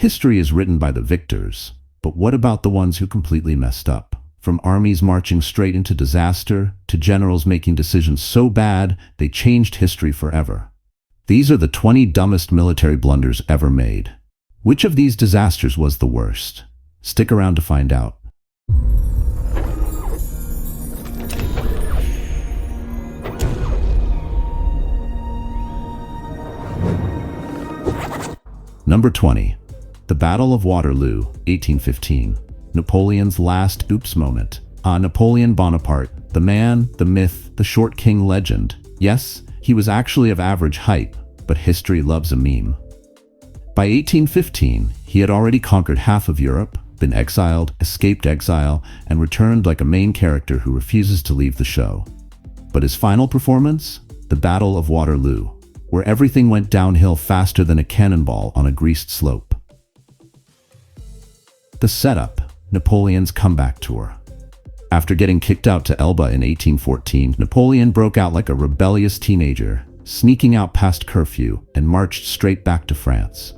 History is written by the victors, but what about the ones who completely messed up? From armies marching straight into disaster to generals making decisions so bad they changed history forever. These are the 20 dumbest military blunders ever made. Which of these disasters was the worst? Stick around to find out. Number 20. The Battle of Waterloo, 1815. Napoleon's last oops moment. Napoleon Bonaparte, the man, the myth, the short king legend. Yes, he was actually of average height, but history loves a meme. By 1815, he had already conquered half of Europe, been exiled, escaped exile, and returned like a main character who refuses to leave the show. But his final performance? The Battle of Waterloo, where everything went downhill faster than a cannonball on a greased slope. The setup: Napoleon's comeback tour. After getting kicked out to Elba in 1814, Napoleon broke out like a rebellious teenager, sneaking out past curfew and marched straight back to France.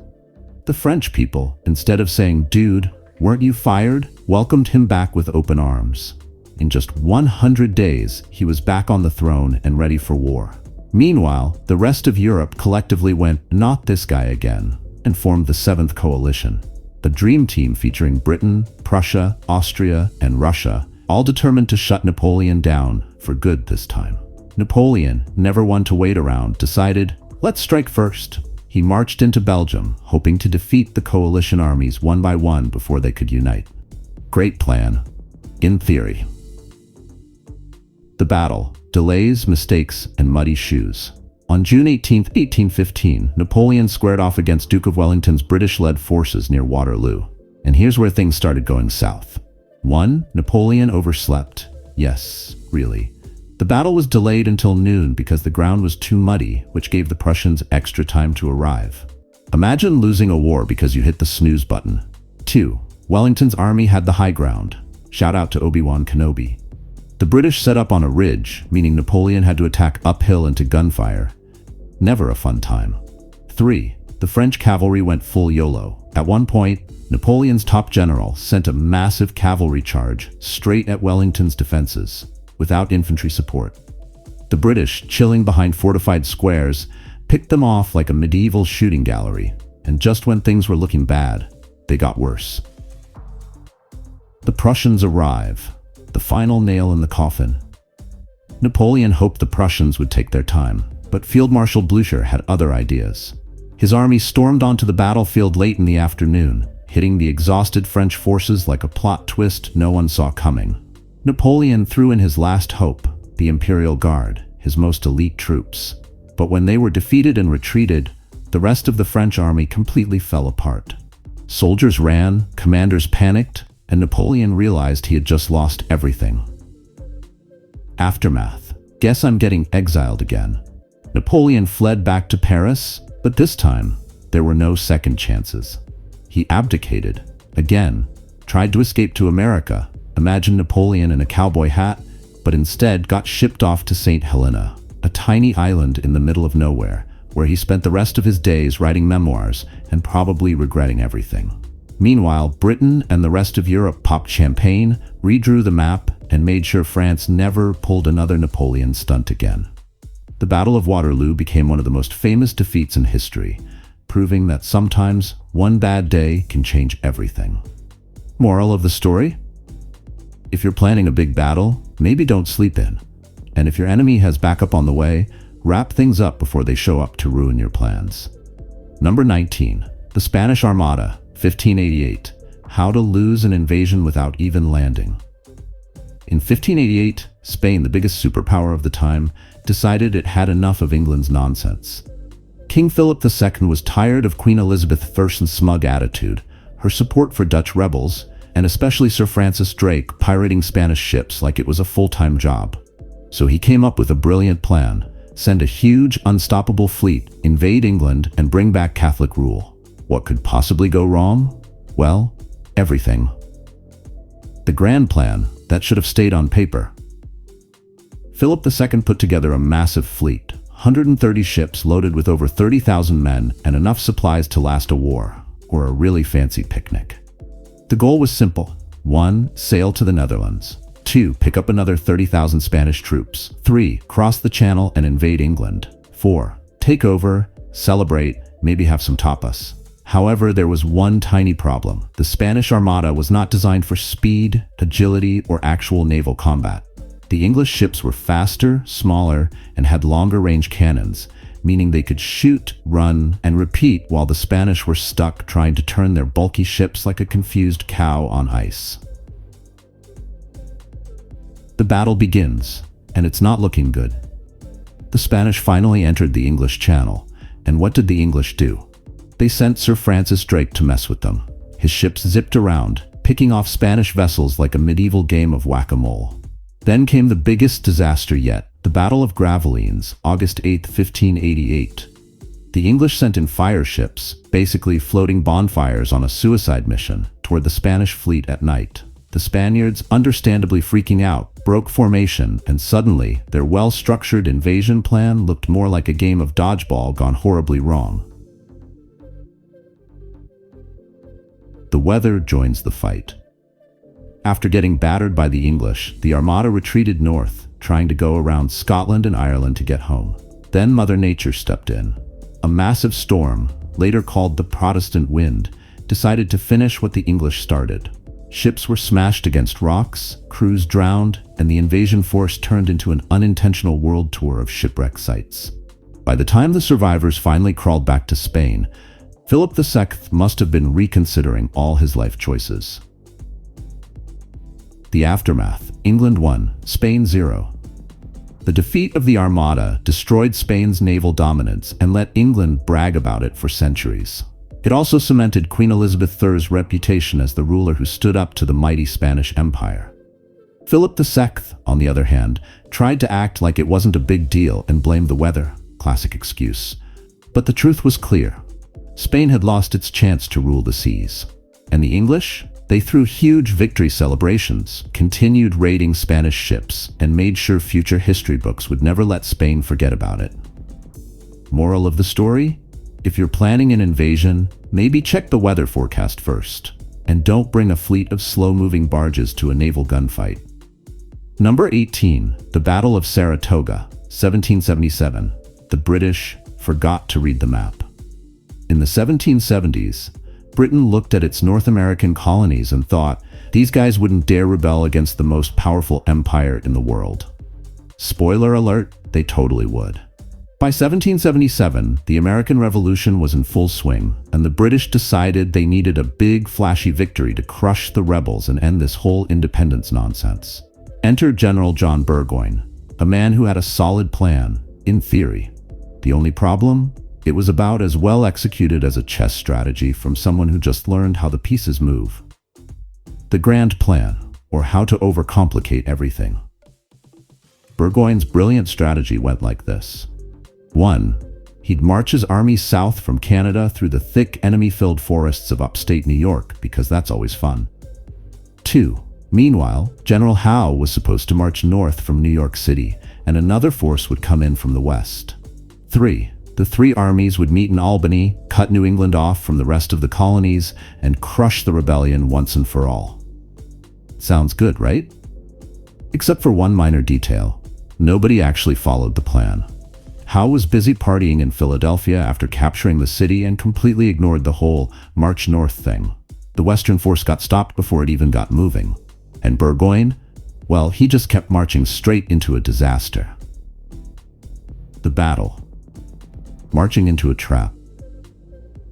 The French people, instead of saying, "Dude, weren't you fired?" welcomed him back with open arms. In just 100 days, he was back on the throne and ready for war. Meanwhile, the rest of Europe collectively went, "Not this guy again," and formed the Seventh Coalition. The dream team featuring Britain, Prussia, Austria, and Russia, all determined to shut Napoleon down for good this time. Napoleon, never one to wait around, decided, "Let's strike first." He marched into Belgium, hoping to defeat the coalition armies one by one before they could unite. Great plan, in theory. The battle: delays, mistakes, and muddy shoes. On June 18, 1815, Napoleon squared off against Duke of Wellington's British-led forces near Waterloo. And here's where things started going south. 1. Napoleon overslept. Yes, really. The battle was delayed until noon because the ground was too muddy, which gave the Prussians extra time to arrive. Imagine losing a war because you hit the snooze button. 2. Wellington's army had the high ground. Shout out to Obi-Wan Kenobi. The British set up on a ridge, meaning Napoleon had to attack uphill into gunfire. Never a fun time. 3. The French cavalry went full YOLO. At one point, Napoleon's top general sent a massive cavalry charge straight at Wellington's defenses, without infantry support. The British, chilling behind fortified squares, picked them off like a medieval shooting gallery, and just when things were looking bad, they got worse. The Prussians arrive, the final nail in the coffin. Napoleon hoped the Prussians would take their time, but Field Marshal Blücher had other ideas. His army stormed onto the battlefield late in the afternoon, hitting the exhausted French forces like a plot twist no one saw coming. Napoleon threw in his last hope, the Imperial Guard, his most elite troops. But when they were defeated and retreated, the rest of the French army completely fell apart. Soldiers ran, commanders panicked, and Napoleon realized he had just lost everything. Aftermath. Guess I'm getting exiled again. Napoleon fled back to Paris, but this time, there were no second chances. He abdicated, again, tried to escape to America. Imagine Napoleon in a cowboy hat, but instead got shipped off to St. Helena, a tiny island in the middle of nowhere, where he spent the rest of his days writing memoirs and probably regretting everything. Meanwhile, Britain and the rest of Europe popped champagne, redrew the map, and made sure France never pulled another Napoleon stunt again. The Battle of Waterloo became one of the most famous defeats in history, proving that sometimes one bad day can change everything. Moral of the story? If you're planning a big battle, maybe don't sleep in. And if your enemy has backup on the way, wrap things up before they show up to ruin your plans. Number 19. The Spanish Armada, 1588. How to lose an invasion without even landing. In 1588, Spain, the biggest superpower of the time, decided it had enough of England's nonsense. King Philip II was tired of Queen Elizabeth I's smug attitude, her support for Dutch rebels, and especially Sir Francis Drake pirating Spanish ships like it was a full-time job. So he came up with a brilliant plan: send a huge, unstoppable fleet, invade England, and bring back Catholic rule. What could possibly go wrong? Well, everything. The grand plan that should have stayed on paper. Philip II put together a massive fleet, 130 ships loaded with over 30,000 men and enough supplies to last a war. or a really fancy picnic. The goal was simple. 1. Sail to the Netherlands. 2. Pick up another 30,000 Spanish troops. 3. Cross the Channel and invade England. 4. Take over, celebrate, maybe have some tapas. However, there was one tiny problem. The Spanish Armada was not designed for speed, agility, or actual naval combat. The English ships were faster, smaller, and had longer range cannons, meaning they could shoot, run, and repeat while the Spanish were stuck trying to turn their bulky ships like a confused cow on ice. The battle begins, and it's not looking good. The Spanish finally entered the English Channel, and what did the English do? They sent Sir Francis Drake to mess with them. His ships zipped around, picking off Spanish vessels like a medieval game of whack-a-mole. Then came the biggest disaster yet, the Battle of Gravelines, August 8, 1588. The English sent in fire ships, basically floating bonfires on a suicide mission, toward the Spanish fleet at night. The Spaniards, understandably freaking out, broke formation, and suddenly, their well-structured invasion plan looked more like a game of dodgeball gone horribly wrong. The weather joins the fight. After getting battered by the English, the Armada retreated north, trying to go around Scotland and Ireland to get home. Then Mother Nature stepped in. A massive storm, later called the Protestant Wind, decided to finish what the English started. Ships were smashed against rocks, crews drowned, and the invasion force turned into an unintentional world tour of shipwreck sites. By the time the survivors finally crawled back to Spain, Philip II must have been reconsidering all his life choices. The aftermath: England 1, Spain 0. The defeat of the Armada destroyed Spain's naval dominance and let England brag about it for centuries. It also cemented Queen Elizabeth III's reputation as the ruler who stood up to the mighty Spanish Empire. Philip II, on the other hand, tried to act like it wasn't a big deal and blamed the weather, classic excuse. But the truth was clear. Spain had lost its chance to rule the seas. And the English? They threw huge victory celebrations, continued raiding Spanish ships, and made sure future history books would never let Spain forget about it. Moral of the story? If you're planning an invasion, maybe check the weather forecast first. And don't bring a fleet of slow-moving barges to a naval gunfight. Number 18. The Battle of Saratoga, 1777. The British forgot to read the map. In the 1770s, Britain looked at its North American colonies and thought, these guys wouldn't dare rebel against the most powerful empire in the world. Spoiler alert, they totally would. By 1777, the American Revolution was in full swing, and the British decided they needed a big, flashy victory to crush the rebels and end this whole independence nonsense. Enter General John Burgoyne, a man who had a solid plan, in theory. The only problem? It was about as well executed as a chess strategy from someone who just learned how the pieces move. The grand plan, or how to overcomplicate everything. Burgoyne's brilliant strategy went like this. 1. He'd march his army south from Canada through the thick enemy-filled forests of upstate New York, because that's always fun. 2. Meanwhile, General Howe was supposed to march north from New York City, and another force would come in from the west. 3. The three armies would meet in Albany, cut New England off from the rest of the colonies, and crush the rebellion once and for all. Sounds good, right? Except for one minor detail. Nobody actually followed the plan. Howe was busy partying in Philadelphia after capturing the city and completely ignored the whole march north thing. The Western force got stopped before it even got moving. And Burgoyne? Well, he just kept marching straight into a disaster. The battle. Marching into a trap.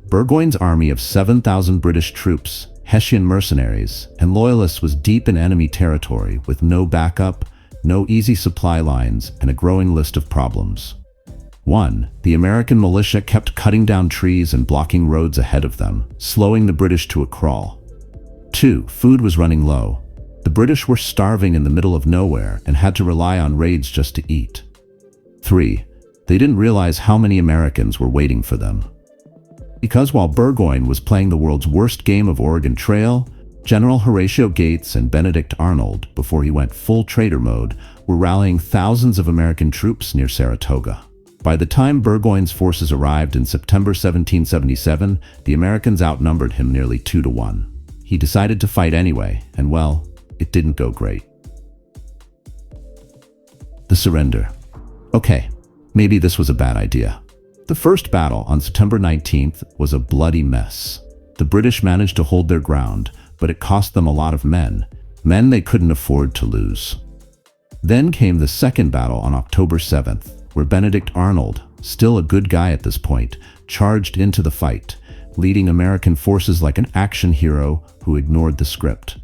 Burgoyne's army of 7,000 British troops, Hessian mercenaries, and loyalists was deep in enemy territory with no backup, no easy supply lines, and a growing list of problems. 1. The American militia kept cutting down trees and blocking roads ahead of them, slowing the British to a crawl. 2. Food was running low. The British were starving in the middle of nowhere and had to rely on raids just to eat. 3. They didn't realize how many Americans were waiting for them. Because while Burgoyne was playing the world's worst game of Oregon Trail, General Horatio Gates and Benedict Arnold, before he went full traitor mode, were rallying thousands of American troops near Saratoga. By the time Burgoyne's forces arrived in September 1777, the Americans outnumbered him nearly 2-1. He decided to fight anyway, and well, it didn't go great. The surrender. Okay, maybe this was a bad idea. The first battle on September 19th was a bloody mess. The British managed to hold their ground, but it cost them a lot of men they couldn't afford to lose. Then came the second battle on October 7th, where Benedict Arnold, still a good guy at this point, charged into the fight, leading American forces like an action hero who ignored the script.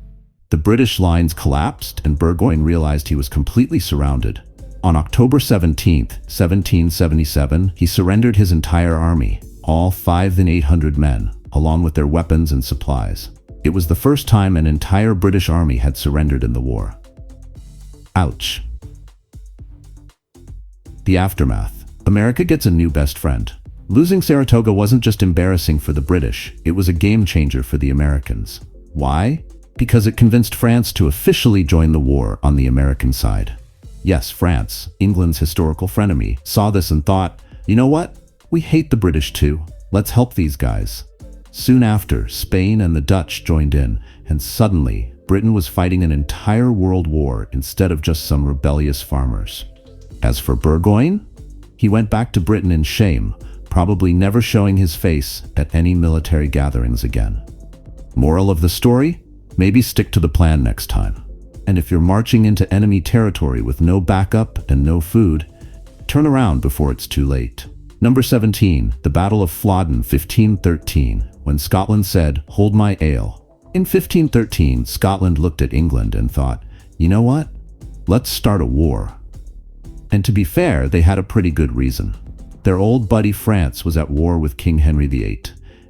The British lines collapsed and Burgoyne realized he was completely surrounded. On October 17th, 1777, he surrendered his entire army, all 5,800 men, along with their weapons and supplies. It was the first time an entire British army had surrendered in the war. Ouch. The aftermath. America gets a new best friend. Losing Saratoga wasn't just embarrassing for the British, it was a game changer for the Americans. Why? Because it convinced France to officially join the war on the American side. Yes, France, England's historical frenemy, saw this and thought, you know what? We hate the British too. Let's help these guys. Soon after, Spain and the Dutch joined in, and suddenly, Britain was fighting an entire world war instead of just some rebellious farmers. As for Burgoyne, he went back to Britain in shame, probably never showing his face at any military gatherings again. Moral of the story? Maybe stick to the plan next time. And if you're marching into enemy territory with no backup and no food, turn around before it's too late. Number 17, the Battle of Flodden, 1513, when Scotland said, "Hold my ale." In 1513, Scotland looked at England and thought, you know what? Let's start a war. And to be fair, they had a pretty good reason. Their old buddy France was at war with King Henry VIII,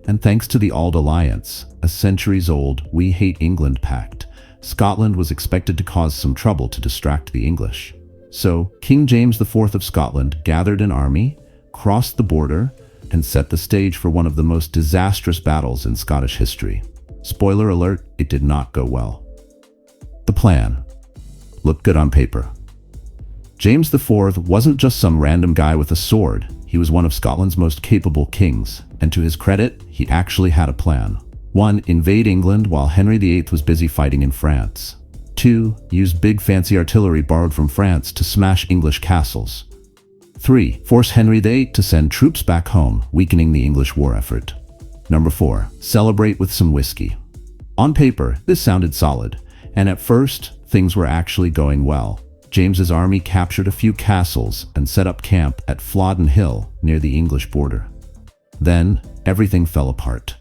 and thanks to the Auld Alliance, a centuries-old "We Hate England" pact, Scotland was expected to cause some trouble to distract the English. So, King James IV of Scotland gathered an army, crossed the border, and set the stage for one of the most disastrous battles in Scottish history. Spoiler alert, it did not go well. The plan looked good on paper. James IV wasn't just some random guy with a sword. He was one of Scotland's most capable kings, and to his credit, he actually had a plan. 1. Invade England while Henry VIII was busy fighting in France. 2. Use big fancy artillery borrowed from France to smash English castles. 3. Force Henry VIII to send troops back home, weakening the English war effort. Number 4. Celebrate with some whiskey. On paper, this sounded solid, and at first, things were actually going well. James's army captured a few castles and set up camp at Flodden Hill near the English border. Then, everything fell apart.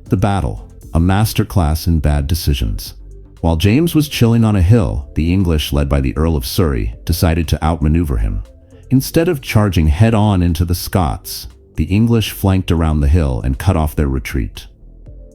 The battle, a masterclass in bad decisions. While James was chilling on a hill, the English, led by the Earl of Surrey, decided to outmaneuver him. Instead of charging head-on into the Scots, the English flanked around the hill and cut off their retreat.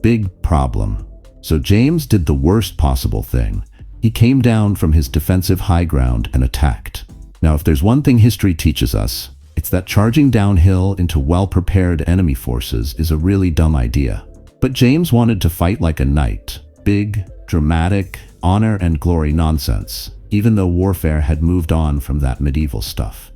Big problem. So James did the worst possible thing. He came down from his defensive high ground and attacked. Now, if there's one thing history teaches us, it's that charging downhill into well-prepared enemy forces is a really dumb idea. But James wanted to fight like a knight. Big, dramatic, honor and glory nonsense, even though warfare had moved on from that medieval stuff.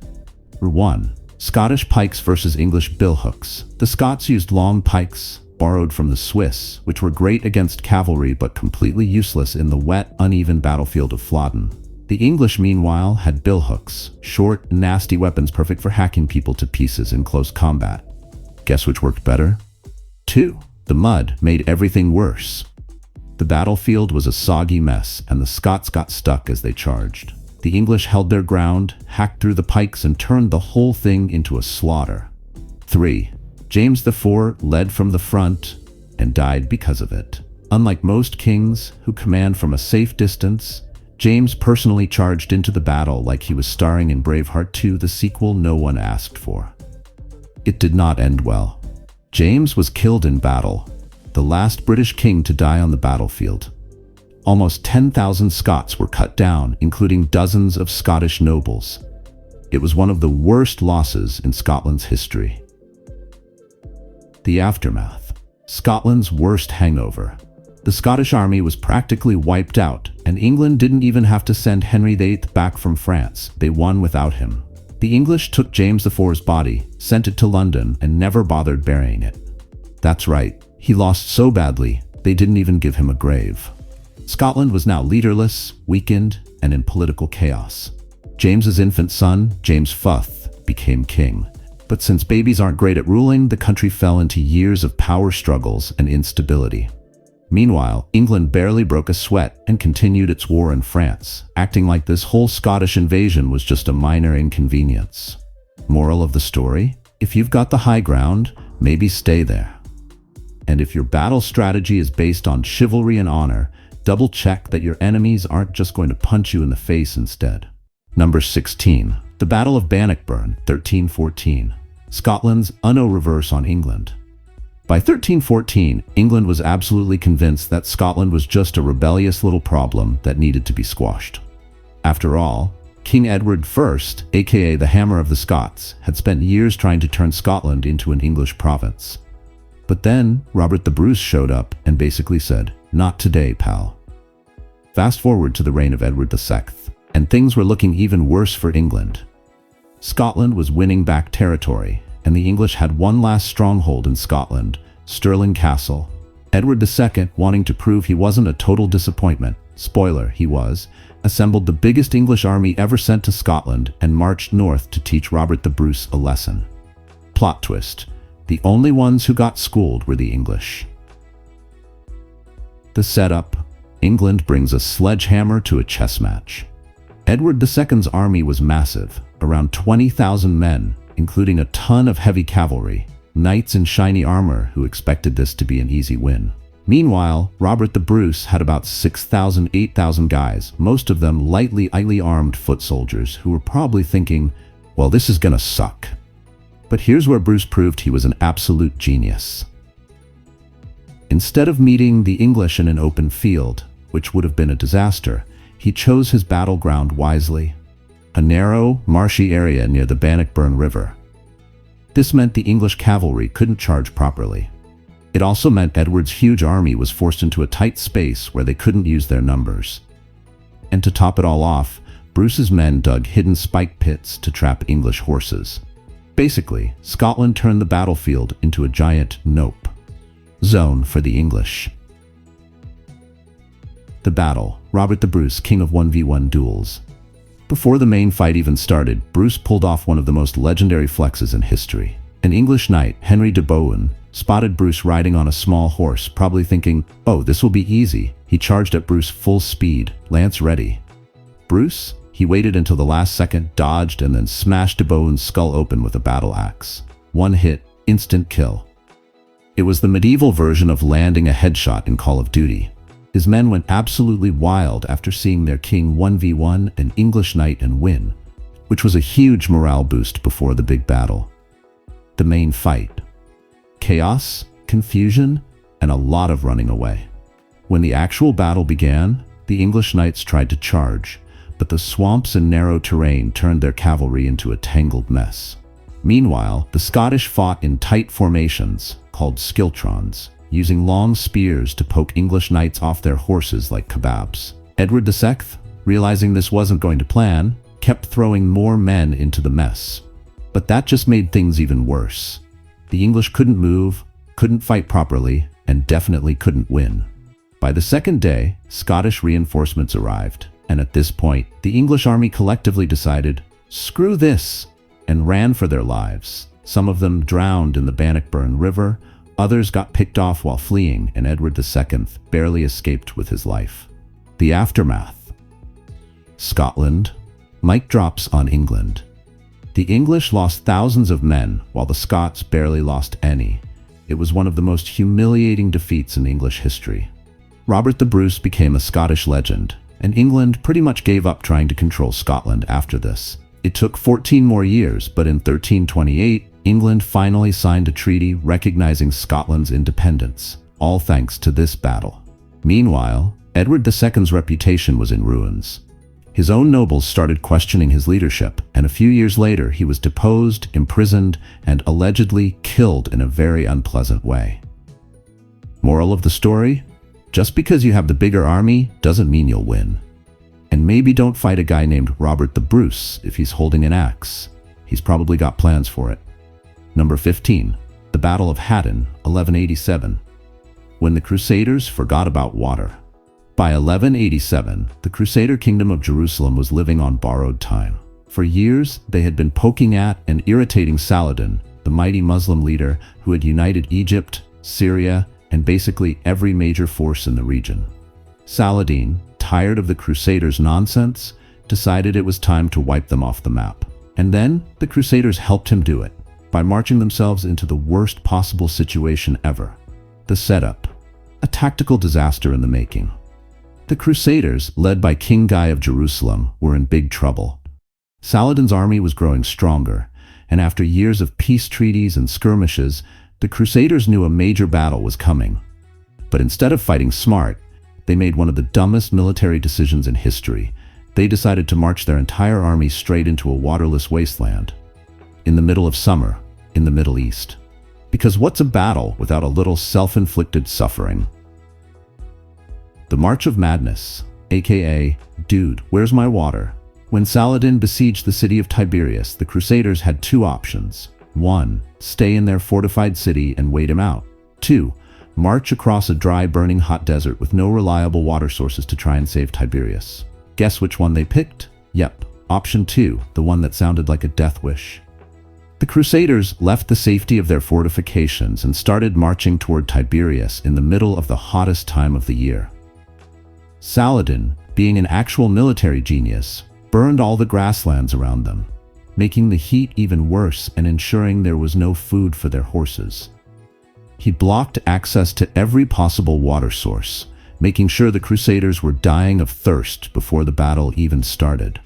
1. Scottish pikes versus English billhooks. The Scots used long pikes, borrowed from the Swiss, which were great against cavalry but completely useless in the wet, uneven battlefield of Flodden. The English, meanwhile, had billhooks, short, nasty weapons perfect for hacking people to pieces in close combat. Guess which worked better? 2. The mud made everything worse. The battlefield was a soggy mess, and the Scots got stuck as they charged. The English held their ground, hacked through the pikes, and turned the whole thing into a slaughter. 3. James IV led from the front and died because of it. Unlike most kings who command from a safe distance, James personally charged into the battle like he was starring in Braveheart 2, the sequel no one asked for. It did not end well. James was killed in battle, the last British king to die on the battlefield. Almost 10,000 Scots were cut down, including dozens of Scottish nobles. It was one of the worst losses in Scotland's history. The aftermath. Scotland's worst hangover. The Scottish army was practically wiped out, and England didn't even have to send Henry VIII back from France. They won without him. The English took James IV's body, sent it to London, and never bothered burying it. That's right, he lost so badly, they didn't even give him a grave. Scotland was now leaderless, weakened, and in political chaos. James's infant son, James V, became king. But since babies aren't great at ruling, the country fell into years of power struggles and instability. Meanwhile, England barely broke a sweat and continued its war in France, acting like this whole Scottish invasion was just a minor inconvenience. Moral of the story? If you've got the high ground, maybe stay there. And if your battle strategy is based on chivalry and honor, double check that your enemies aren't just going to punch you in the face instead. Number 16. The Battle of Bannockburn, 1314. Scotland's Uno reverse on England. By 1314, England was absolutely convinced that Scotland was just a rebellious little problem that needed to be squashed. After all, King Edward I, aka the Hammer of the Scots, had spent years trying to turn Scotland into an English province. But then, Robert the Bruce showed up and basically said, "Not today, pal." Fast forward to the reign of Edward II, and things were looking even worse for England. Scotland was winning back territory, and the English had one last stronghold in Scotland, Stirling Castle. Edward II, wanting to prove he wasn't a total disappointment, spoiler, he was, assembled the biggest English army ever sent to Scotland and marched north to teach Robert the Bruce a lesson. Plot twist: the only ones who got schooled were the English. The setup: England brings a sledgehammer to a chess match. Edward II's army was massive, around 20,000 men, including a ton of heavy cavalry, knights in shiny armor who expected this to be an easy win. Meanwhile, Robert the Bruce had about 6,000, 8,000 guys, most of them lightly armed foot soldiers who were probably thinking, well, this is gonna suck. But here's where Bruce proved he was an absolute genius. Instead of meeting the English in an open field, which would have been a disaster, he chose his battleground wisely. A narrow, marshy area near the Bannockburn River. This meant the English cavalry couldn't charge properly. It also meant Edward's huge army was forced into a tight space where they couldn't use their numbers. And to top it all off, Bruce's men dug hidden spike pits to trap English horses. Basically, Scotland turned the battlefield into a giant nope zone for the English. The battle: Robert the Bruce, king of 1v1 duels. Before the main fight even started, Bruce pulled off one of the most legendary flexes in history. An English knight, Henry de Bohun, spotted Bruce riding on a small horse, probably thinking, oh, this will be easy. He charged at Bruce full speed, lance ready. Bruce? He waited until the last second, dodged, and then smashed de Bohun's skull open with a battle axe. One hit, instant kill. It was the medieval version of landing a headshot in Call of Duty. His men went absolutely wild after seeing their king 1v1 an English knight and win, which was a huge morale boost before the big battle. The main fight: chaos, confusion, and a lot of running away. When the actual battle began, the English knights tried to charge, but the swamps and narrow terrain turned their cavalry into a tangled mess. Meanwhile, the Scottish fought in tight formations, called skiltrons, using long spears to poke English knights off their horses like kebabs. Edward II, realizing this wasn't going to plan, kept throwing more men into the mess. But that just made things even worse. The English couldn't move, couldn't fight properly, and definitely couldn't win. By the second day, Scottish reinforcements arrived, and at this point, the English army collectively decided, screw this, and ran for their lives. Some of them drowned in the Bannockburn River, others got picked off while fleeing, and Edward II barely escaped with his life. The aftermath. Scotland. Mic drops on England. The English lost thousands of men, while the Scots barely lost any. It was one of the most humiliating defeats in English history. Robert the Bruce became a Scottish legend, and England pretty much gave up trying to control Scotland after this. It took 14 more years, but in 1328, England finally signed a treaty recognizing Scotland's independence, all thanks to this battle. Meanwhile, Edward II's reputation was in ruins. His own nobles started questioning his leadership, and a few years later he was deposed, imprisoned, and allegedly killed in a very unpleasant way. Moral of the story? Just because you have the bigger army doesn't mean you'll win. And maybe don't fight a guy named Robert the Bruce if he's holding an axe. He's probably got plans for it. Number 15. The Battle of Haddon, 1187. When the Crusaders forgot about water. By 1187, the Crusader Kingdom of Jerusalem was living on borrowed time. For years, they had been poking at and irritating Saladin, the mighty Muslim leader who had united Egypt, Syria, and basically every major force in the region. Saladin, tired of the Crusaders' nonsense, decided it was time to wipe them off the map. And then, the Crusaders helped him do it, by marching themselves into the worst possible situation ever. The setup. A tactical disaster in the making. The Crusaders, led by King Guy of Jerusalem, were in big trouble. Saladin's army was growing stronger, and after years of peace treaties and skirmishes, the Crusaders knew a major battle was coming. But instead of fighting smart, they made one of the dumbest military decisions in history. They decided to march their entire army straight into a waterless wasteland. In the middle of summer, in the Middle East. Because what's a battle without a little self-inflicted suffering? The March of Madness, aka, Dude, Where's My Water? When Saladin besieged the city of Tiberias, the Crusaders had two options. 1. Stay in their fortified city and wait him out. 2. March across a dry, burning hot desert with no reliable water sources to try and save Tiberias. Guess which one they picked? Yep, option 2, the one that sounded like a death wish. The Crusaders left the safety of their fortifications and started marching toward Tiberias in the middle of the hottest time of the year. Saladin, being an actual military genius, burned all the grasslands around them, making the heat even worse and ensuring there was no food for their horses. He blocked access to every possible water source, making sure the Crusaders were dying of thirst before the battle even started.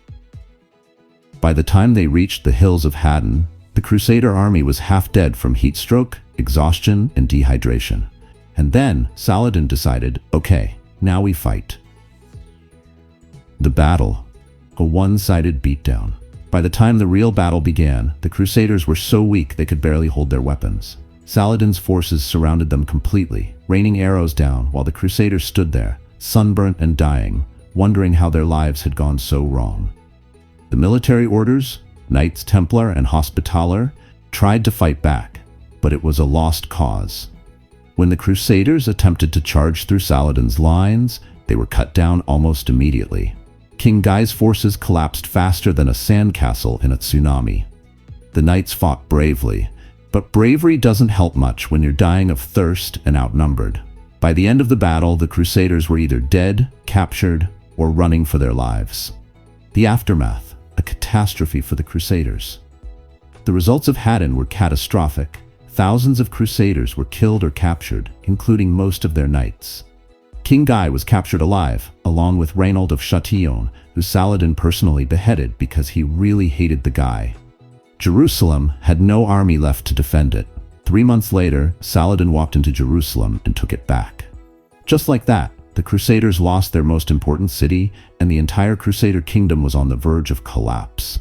By the time they reached the hills of Haddon, the Crusader army was half dead from heat stroke, exhaustion, and dehydration. And then Saladin decided, okay, now we fight. The battle. A one-sided beatdown. By the time the real battle began, the Crusaders were so weak they could barely hold their weapons. Saladin's forces surrounded them completely, raining arrows down while the Crusaders stood there, sunburnt and dying, wondering how their lives had gone so wrong. The military orders, Knights Templar and Hospitaller, tried to fight back, but it was a lost cause. When the Crusaders attempted to charge through Saladin's lines, they were cut down almost immediately. King Guy's forces collapsed faster than a sandcastle in a tsunami. The knights fought bravely, but bravery doesn't help much when you're dying of thirst and outnumbered. By the end of the battle, the Crusaders were either dead, captured, or running for their lives. The aftermath, a catastrophe for the Crusaders. The results of Haddon were catastrophic. Thousands of Crusaders were killed or captured, including most of their knights. King Guy was captured alive, along with Reynold of Chatillon, who Saladin personally beheaded because he really hated the guy. Jerusalem had no army left to defend it. 3 months later, Saladin walked into Jerusalem and took it back. Just like that, the Crusaders lost their most important city, and the entire Crusader kingdom was on the verge of collapse.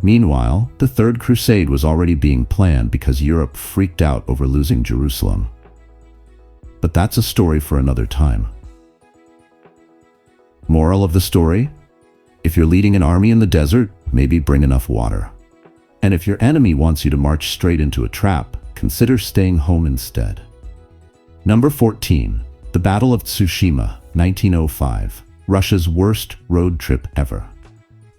Meanwhile, the Third Crusade was already being planned because Europe freaked out over losing Jerusalem. But that's a story for another time. Moral of the story? If you're leading an army in the desert, maybe bring enough water. And if your enemy wants you to march straight into a trap, consider staying home instead. Number 14. The Battle of Tsushima, 1905. Russia's worst road trip ever.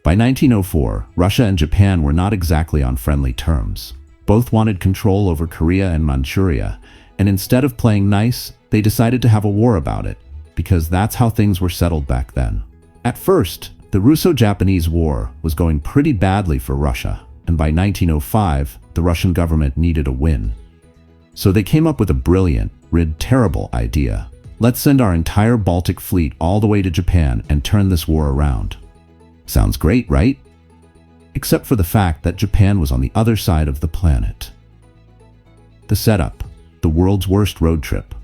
By 1904, Russia and Japan were not exactly on friendly terms. Both wanted control over Korea and Manchuria, and instead of playing nice, they decided to have a war about it, because that's how things were settled back then. At first, the Russo-Japanese War was going pretty badly for Russia, and by 1905, the Russian government needed a win. So they came up with a brilliant, terrible idea. Let's send our entire Baltic fleet all the way to Japan and turn this war around. Sounds great, right? Except for the fact that Japan was on the other side of the planet. The setup. The world's worst road trip.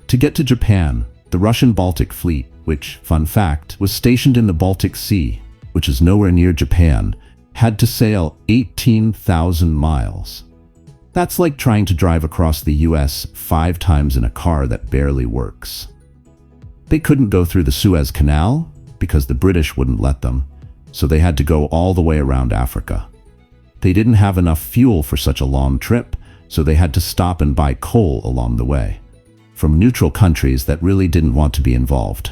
To get to Japan, the Russian Baltic fleet, which, fun fact, was stationed in the Baltic Sea, which is nowhere near Japan, had to sail 18,000 miles. That's like trying to drive across the US 5 times in a car that barely works. They couldn't go through the Suez Canal because the British wouldn't let them, so they had to go all the way around Africa. They didn't have enough fuel for such a long trip, so they had to stop and buy coal along the way from neutral countries that really didn't want to be involved.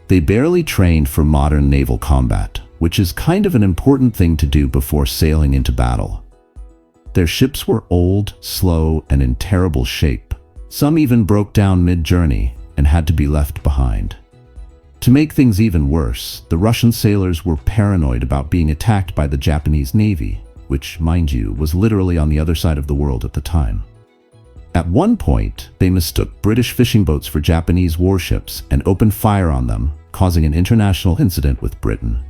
They barely trained for modern naval combat, which is kind of an important thing to do before sailing into battle. Their ships were old, slow, and in terrible shape. Some even broke down mid-journey and had to be left behind. To make things even worse, the Russian sailors were paranoid about being attacked by the Japanese Navy, which, mind you, was literally on the other side of the world at the time. At one point, they mistook British fishing boats for Japanese warships and opened fire on them, causing an international incident with Britain.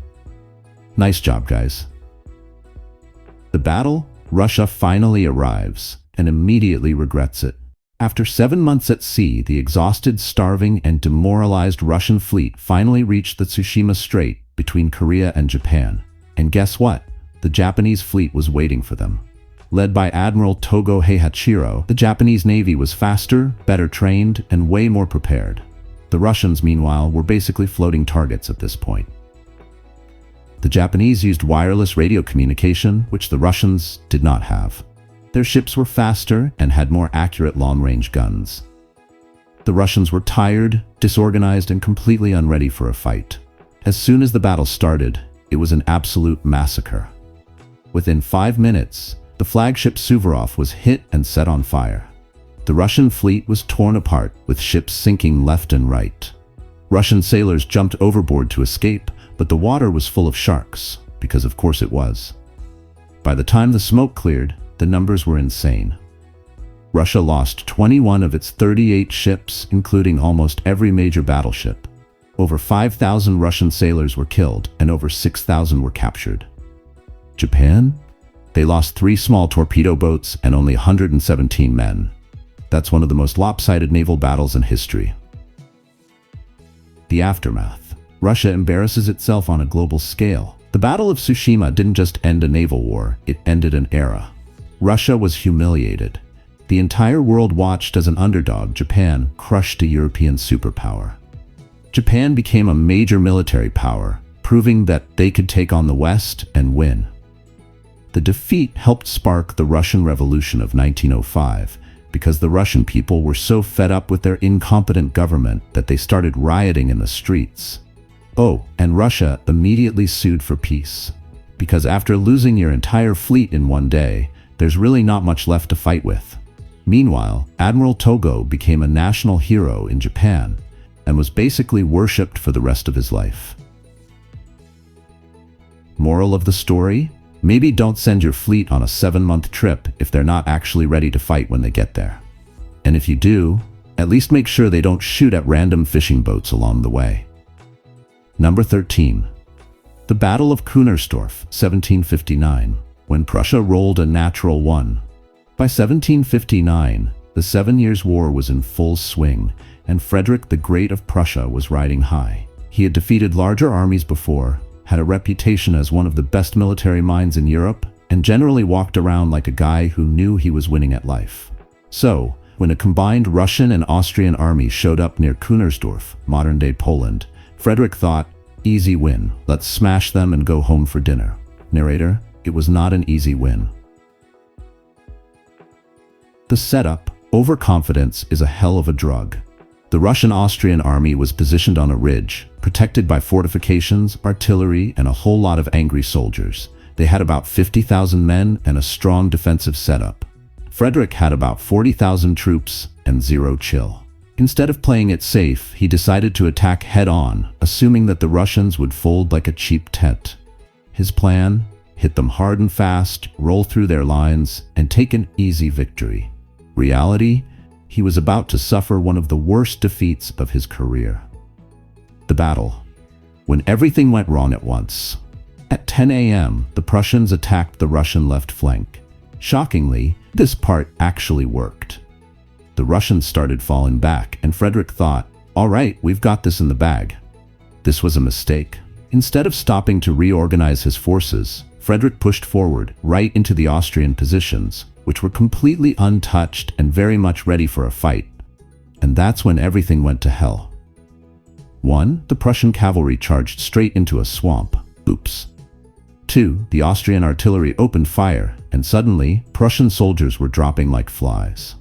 Nice job, guys. The battle, Russia finally arrives and immediately regrets it. After 7 months at sea, the exhausted, starving, and demoralized Russian fleet finally reached the Tsushima Strait between Korea and Japan. And guess what? The Japanese fleet was waiting for them. Led by Admiral Togo Heihachiro, the Japanese Navy was faster, better trained, and way more prepared. The Russians, meanwhile, were basically floating targets at this point. The Japanese used wireless radio communication, which the Russians did not have. Their ships were faster and had more accurate long-range guns. The Russians were tired, disorganized, and completely unready for a fight. As soon as the battle started, it was an absolute massacre. Within 5 minutes, the flagship Suvorov was hit and set on fire. The Russian fleet was torn apart, with ships sinking left and right. Russian sailors jumped overboard to escape, but the water was full of sharks, because of course it was. By the time the smoke cleared, the numbers were insane. Russia lost 21 of its 38 ships, including almost every major battleship. Over 5,000 Russian sailors were killed, and over 6,000 were captured. Japan? They lost 3 small torpedo boats and only 117 men. That's one of the most lopsided naval battles in history. The aftermath. Russia embarrasses itself on a global scale. The Battle of Tsushima didn't just end a naval war, it ended an era. Russia was humiliated. The entire world watched as an underdog, Japan crushed a European superpower. Japan became a major military power, proving that they could take on the West and win. The defeat helped spark the Russian Revolution of 1905 because the Russian people were so fed up with their incompetent government that they started rioting in the streets. Oh, and Russia immediately sued for peace. Because after losing your entire fleet in one day, there's really not much left to fight with. Meanwhile, Admiral Togo became a national hero in Japan and was basically worshipped for the rest of his life. Moral of the story? Maybe don't send your fleet on a 7-month trip if they're not actually ready to fight when they get there. And if you do, at least make sure they don't shoot at random fishing boats along the way. Number 13. The Battle of Kunersdorf, 1759, when Prussia rolled a natural 1. By 1759, the 7 Years' War was in full swing, and Frederick the Great of Prussia was riding high. He had defeated larger armies before, had a reputation as one of the best military minds in Europe, and generally walked around like a guy who knew he was winning at life. So, when a combined Russian and Austrian army showed up near Kunersdorf, modern-day Poland, Frederick thought, easy win, let's smash them and go home for dinner. Narrator, it was not an easy win. The setup, overconfidence, is a hell of a drug. The Russian-Austrian army was positioned on a ridge, protected by fortifications, artillery, and a whole lot of angry soldiers. They had about 50,000 men and a strong defensive setup. Frederick had about 40,000 troops and zero chill. Instead of playing it safe, he decided to attack head-on, assuming that the Russians would fold like a cheap tent. His plan? Hit them hard and fast, roll through their lines, and take an easy victory. Reality? He was about to suffer one of the worst defeats of his career. The battle. When everything went wrong at once. At 10 a.m., the Prussians attacked the Russian left flank. Shockingly, this part actually worked. The Russians started falling back, and Frederick thought, all right, we've got this in the bag. This was a mistake. Instead of stopping to reorganize his forces, Frederick pushed forward right into the Austrian positions, which were completely untouched and very much ready for a fight. And that's when everything went to hell. 1. The Prussian cavalry charged straight into a swamp. Oops. 2. The Austrian artillery opened fire, and suddenly, Prussian soldiers were dropping like flies.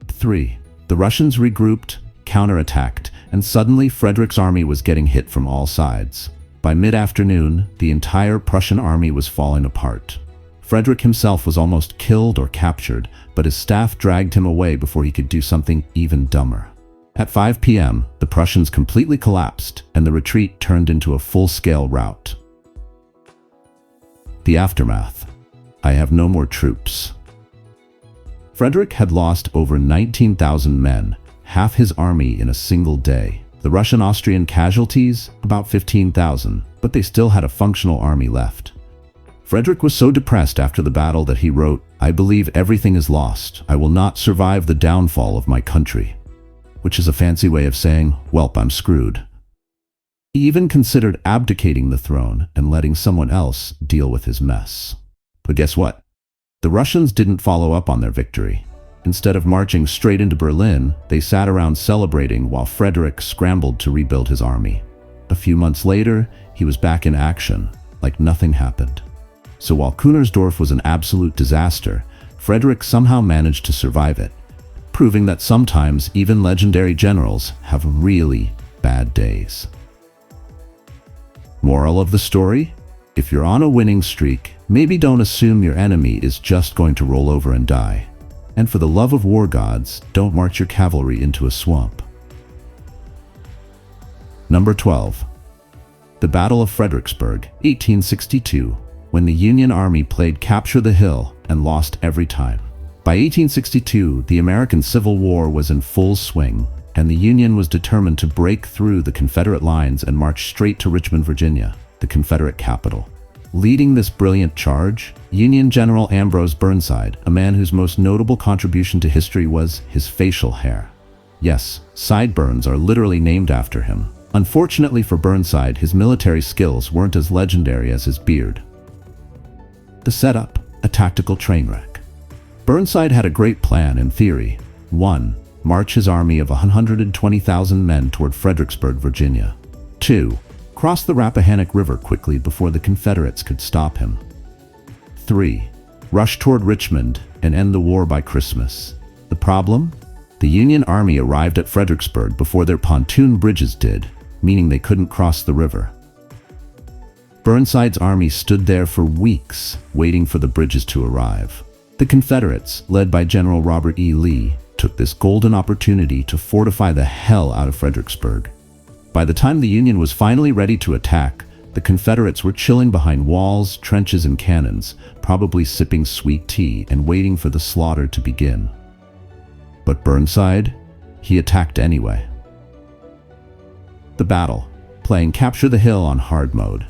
3. The Russians regrouped, counterattacked, and suddenly Frederick's army was getting hit from all sides. By mid-afternoon, the entire Prussian army was falling apart. Frederick himself was almost killed or captured, but his staff dragged him away before he could do something even dumber. At 5 p.m., the Prussians completely collapsed, and the retreat turned into a full-scale rout. The aftermath. I have no more troops. Frederick had lost over 19,000 men, half his army in a single day. The Russian-Austrian casualties, about 15,000, but they still had a functional army left. Frederick was so depressed after the battle that he wrote, "I believe everything is lost. I will not survive the downfall of my country." Which is a fancy way of saying, "Welp, I'm screwed." He even considered abdicating the throne and letting someone else deal with his mess. But guess what? The Russians didn't follow up on their victory. Instead of marching straight into Berlin, they sat around celebrating while Frederick scrambled to rebuild his army. A few months later, he was back in action, like nothing happened. So while Kunersdorf was an absolute disaster, Frederick somehow managed to survive it, proving that sometimes even legendary generals have really bad days. Moral of the story? If you're on a winning streak, maybe don't assume your enemy is just going to roll over and die. And for the love of war gods, don't march your cavalry into a swamp. Number 12. The Battle of Fredericksburg, 1862, when the Union Army played capture the hill and lost every time. By 1862, the American Civil War was in full swing, and the Union was determined to break through the Confederate lines and march straight to Richmond, Virginia, the Confederate capital. Leading this brilliant charge, Union General Ambrose Burnside, a man whose most notable contribution to history was his facial hair. Yes, sideburns are literally named after him. Unfortunately for Burnside, his military skills weren't as legendary as his beard. The setup, a tactical train wreck. Burnside had a great plan in theory. 1. March his army of 120,000 men toward Fredericksburg, Virginia. 2. Cross the Rappahannock River quickly before the Confederates could stop him. 3. Rush toward Richmond and end the war by Christmas. The problem? The Union Army arrived at Fredericksburg before their pontoon bridges did, meaning they couldn't cross the river. Burnside's army stood there for weeks, waiting for the bridges to arrive. The Confederates, led by General Robert E. Lee, took this golden opportunity to fortify the hell out of Fredericksburg. By the time the Union was finally ready to attack, the Confederates were chilling behind walls, trenches, and cannons, probably sipping sweet tea and waiting for the slaughter to begin. But Burnside, he attacked anyway. The battle, playing Capture the Hill on hard mode.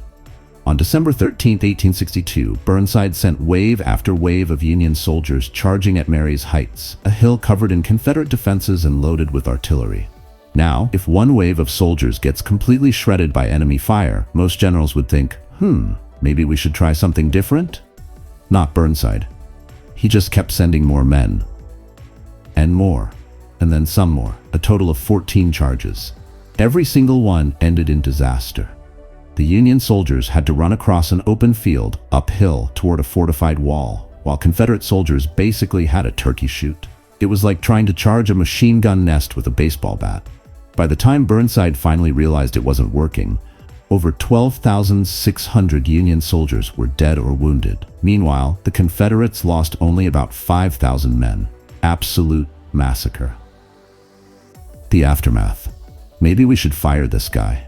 On December 13, 1862, Burnside sent wave after wave of Union soldiers charging at Mary's Heights, a hill covered in Confederate defenses and loaded with artillery. Now, if one wave of soldiers gets completely shredded by enemy fire, most generals would think, maybe we should try something different? Not Burnside. He just kept sending more men. And more. And then some more. A total of 14 charges. Every single one ended in disaster. The Union soldiers had to run across an open field, uphill, toward a fortified wall, while Confederate soldiers basically had a turkey shoot. It was like trying to charge a machine gun nest with a baseball bat. By the time Burnside finally realized it wasn't working, over 12,600 Union soldiers were dead or wounded. Meanwhile, the Confederates lost only about 5,000 men. Absolute massacre. The aftermath. Maybe we should fire this guy.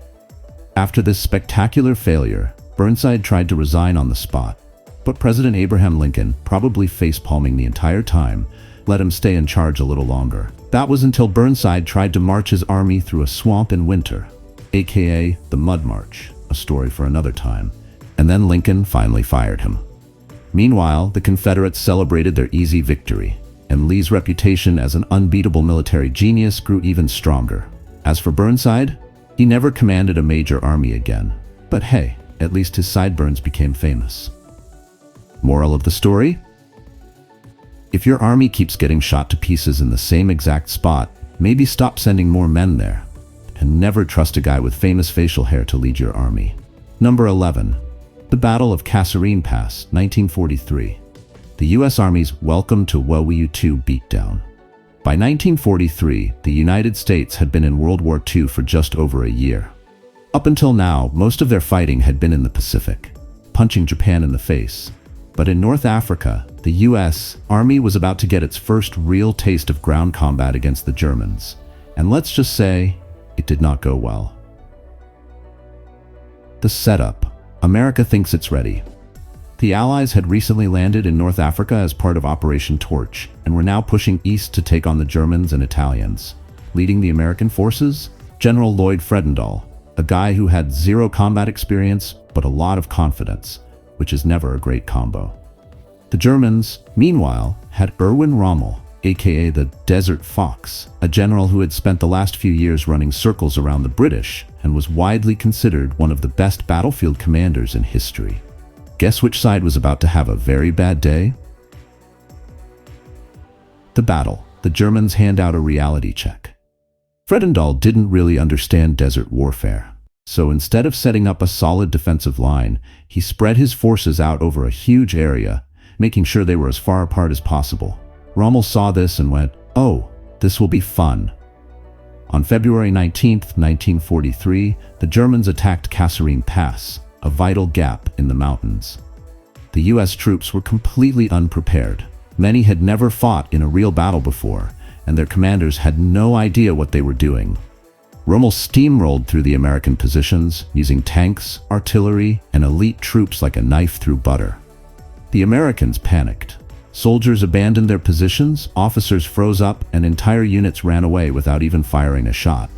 After this spectacular failure, Burnside tried to resign on the spot, but President Abraham Lincoln, probably face-palming the entire time, let him stay in charge a little longer. That was until Burnside tried to march his army through a swamp in winter, aka the Mud March, a story for another time, and then Lincoln finally fired him. Meanwhile, the Confederates celebrated their easy victory, and Lee's reputation as an unbeatable military genius grew even stronger. As for Burnside, he never commanded a major army again, but hey, at least his sideburns became famous. Moral of the story? If your army keeps getting shot to pieces in the same exact spot, maybe stop sending more men there. And never trust a guy with famous facial hair to lead your army. Number 11. The Battle of Kasserine Pass, 1943. The U.S. Army's welcome to World War II beatdown. By 1943, the United States had been in World War II for just over a year. Up until now, most of their fighting had been in the Pacific, punching Japan in the face. But in North Africa, the U.S. Army was about to get its first real taste of ground combat against the Germans. And let's just say, it did not go well. The setup. America thinks it's ready. The Allies had recently landed in North Africa as part of Operation Torch, and were now pushing east to take on the Germans and Italians. Leading the American forces, General Lloyd Fredendall, a guy who had zero combat experience but a lot of confidence, which is never a great combo. The Germans, meanwhile, had Erwin Rommel, aka the Desert Fox, a general who had spent the last few years running circles around the British and was widely considered one of the best battlefield commanders in history. Guess which side was about to have a very bad day? The battle. The Germans hand out a reality check. Fredendall didn't really understand desert warfare, so instead of setting up a solid defensive line, he spread his forces out over a huge area, making sure they were as far apart as possible. Rommel saw this and went, "Oh, this will be fun." On February 19, 1943, the Germans attacked Kasserine Pass, a vital gap in the mountains. The U.S. troops were completely unprepared. Many had never fought in a real battle before, and their commanders had no idea what they were doing. Rommel steamrolled through the American positions, using tanks, artillery, and elite troops like a knife through butter. The Americans panicked. Soldiers abandoned their positions, officers froze up, and entire units ran away without even firing a shot.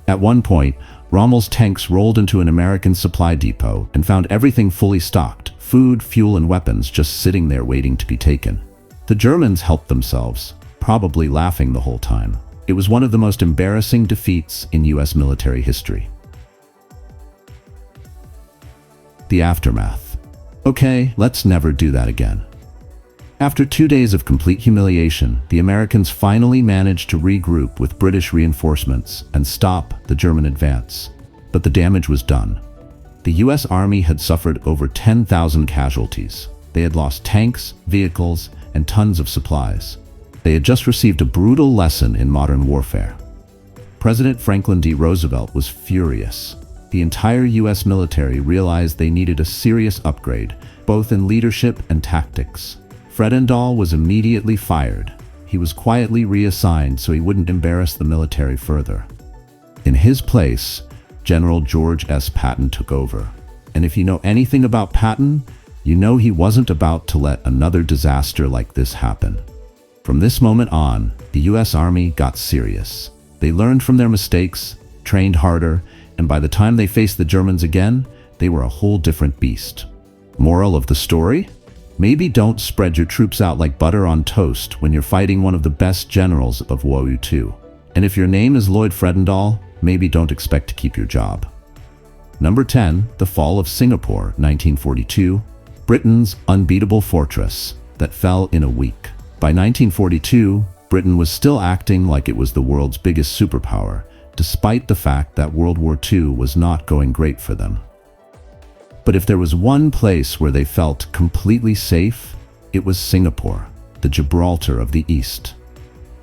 At one point, Rommel's tanks rolled into an American supply depot and found everything fully stocked, food, fuel, and weapons just sitting there waiting to be taken. The Germans helped themselves, probably laughing the whole time. It was one of the most embarrassing defeats in U.S. military history. The aftermath. Okay, let's never do that again. After 2 days of complete humiliation, the Americans finally managed to regroup with British reinforcements and stop the German advance. But the damage was done. The U.S. Army had suffered over 10,000 casualties. They had lost tanks, vehicles, and tons of supplies. They had just received a brutal lesson in modern warfare. President Franklin D. Roosevelt was furious. The entire U.S. military realized they needed a serious upgrade, both in leadership and tactics. Fredendall was immediately fired. He was quietly reassigned so he wouldn't embarrass the military further. In his place, General George S. Patton took over. And if you know anything about Patton, you know he wasn't about to let another disaster like this happen. From this moment on, the U.S. Army got serious. They learned from their mistakes, trained harder, and by the time they faced the Germans again, they were a whole different beast. Moral of the story? Maybe don't spread your troops out like butter on toast when you're fighting one of the best generals of World War II. And if your name is Lloyd Fredendall, maybe don't expect to keep your job. Number 10. The Fall of Singapore, 1942. Britain's unbeatable fortress that fell in a week. By 1942, Britain was still acting like it was the world's biggest superpower, despite the fact that World War II was not going great for them. But if there was one place where they felt completely safe, it was Singapore, the Gibraltar of the East.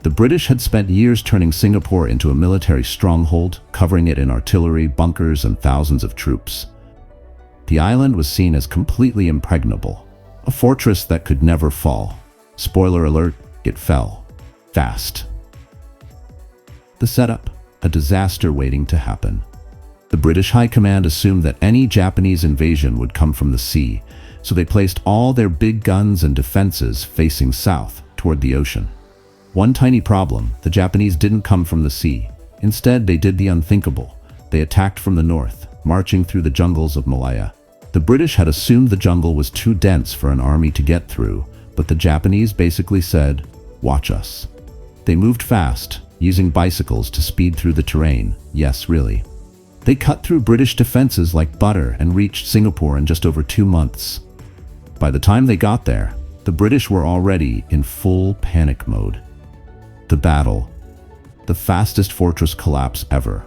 The British had spent years turning Singapore into a military stronghold, covering it in artillery, bunkers, and thousands of troops. The island was seen as completely impregnable, a fortress that could never fall. Spoiler alert, it fell. Fast. The setup, a disaster waiting to happen. The British High Command assumed that any Japanese invasion would come from the sea, so they placed all their big guns and defenses facing south toward the ocean. One tiny problem, the Japanese didn't come from the sea. Instead, they did the unthinkable. They attacked from the north, marching through the jungles of Malaya. The British had assumed the jungle was too dense for an army to get through, but the Japanese basically said, "Watch us." They moved fast, using bicycles to speed through the terrain. Yes, really. They cut through British defenses like butter and reached Singapore in just over 2 months. By the time they got there, the British were already in full panic mode. The battle. The fastest fortress collapse ever.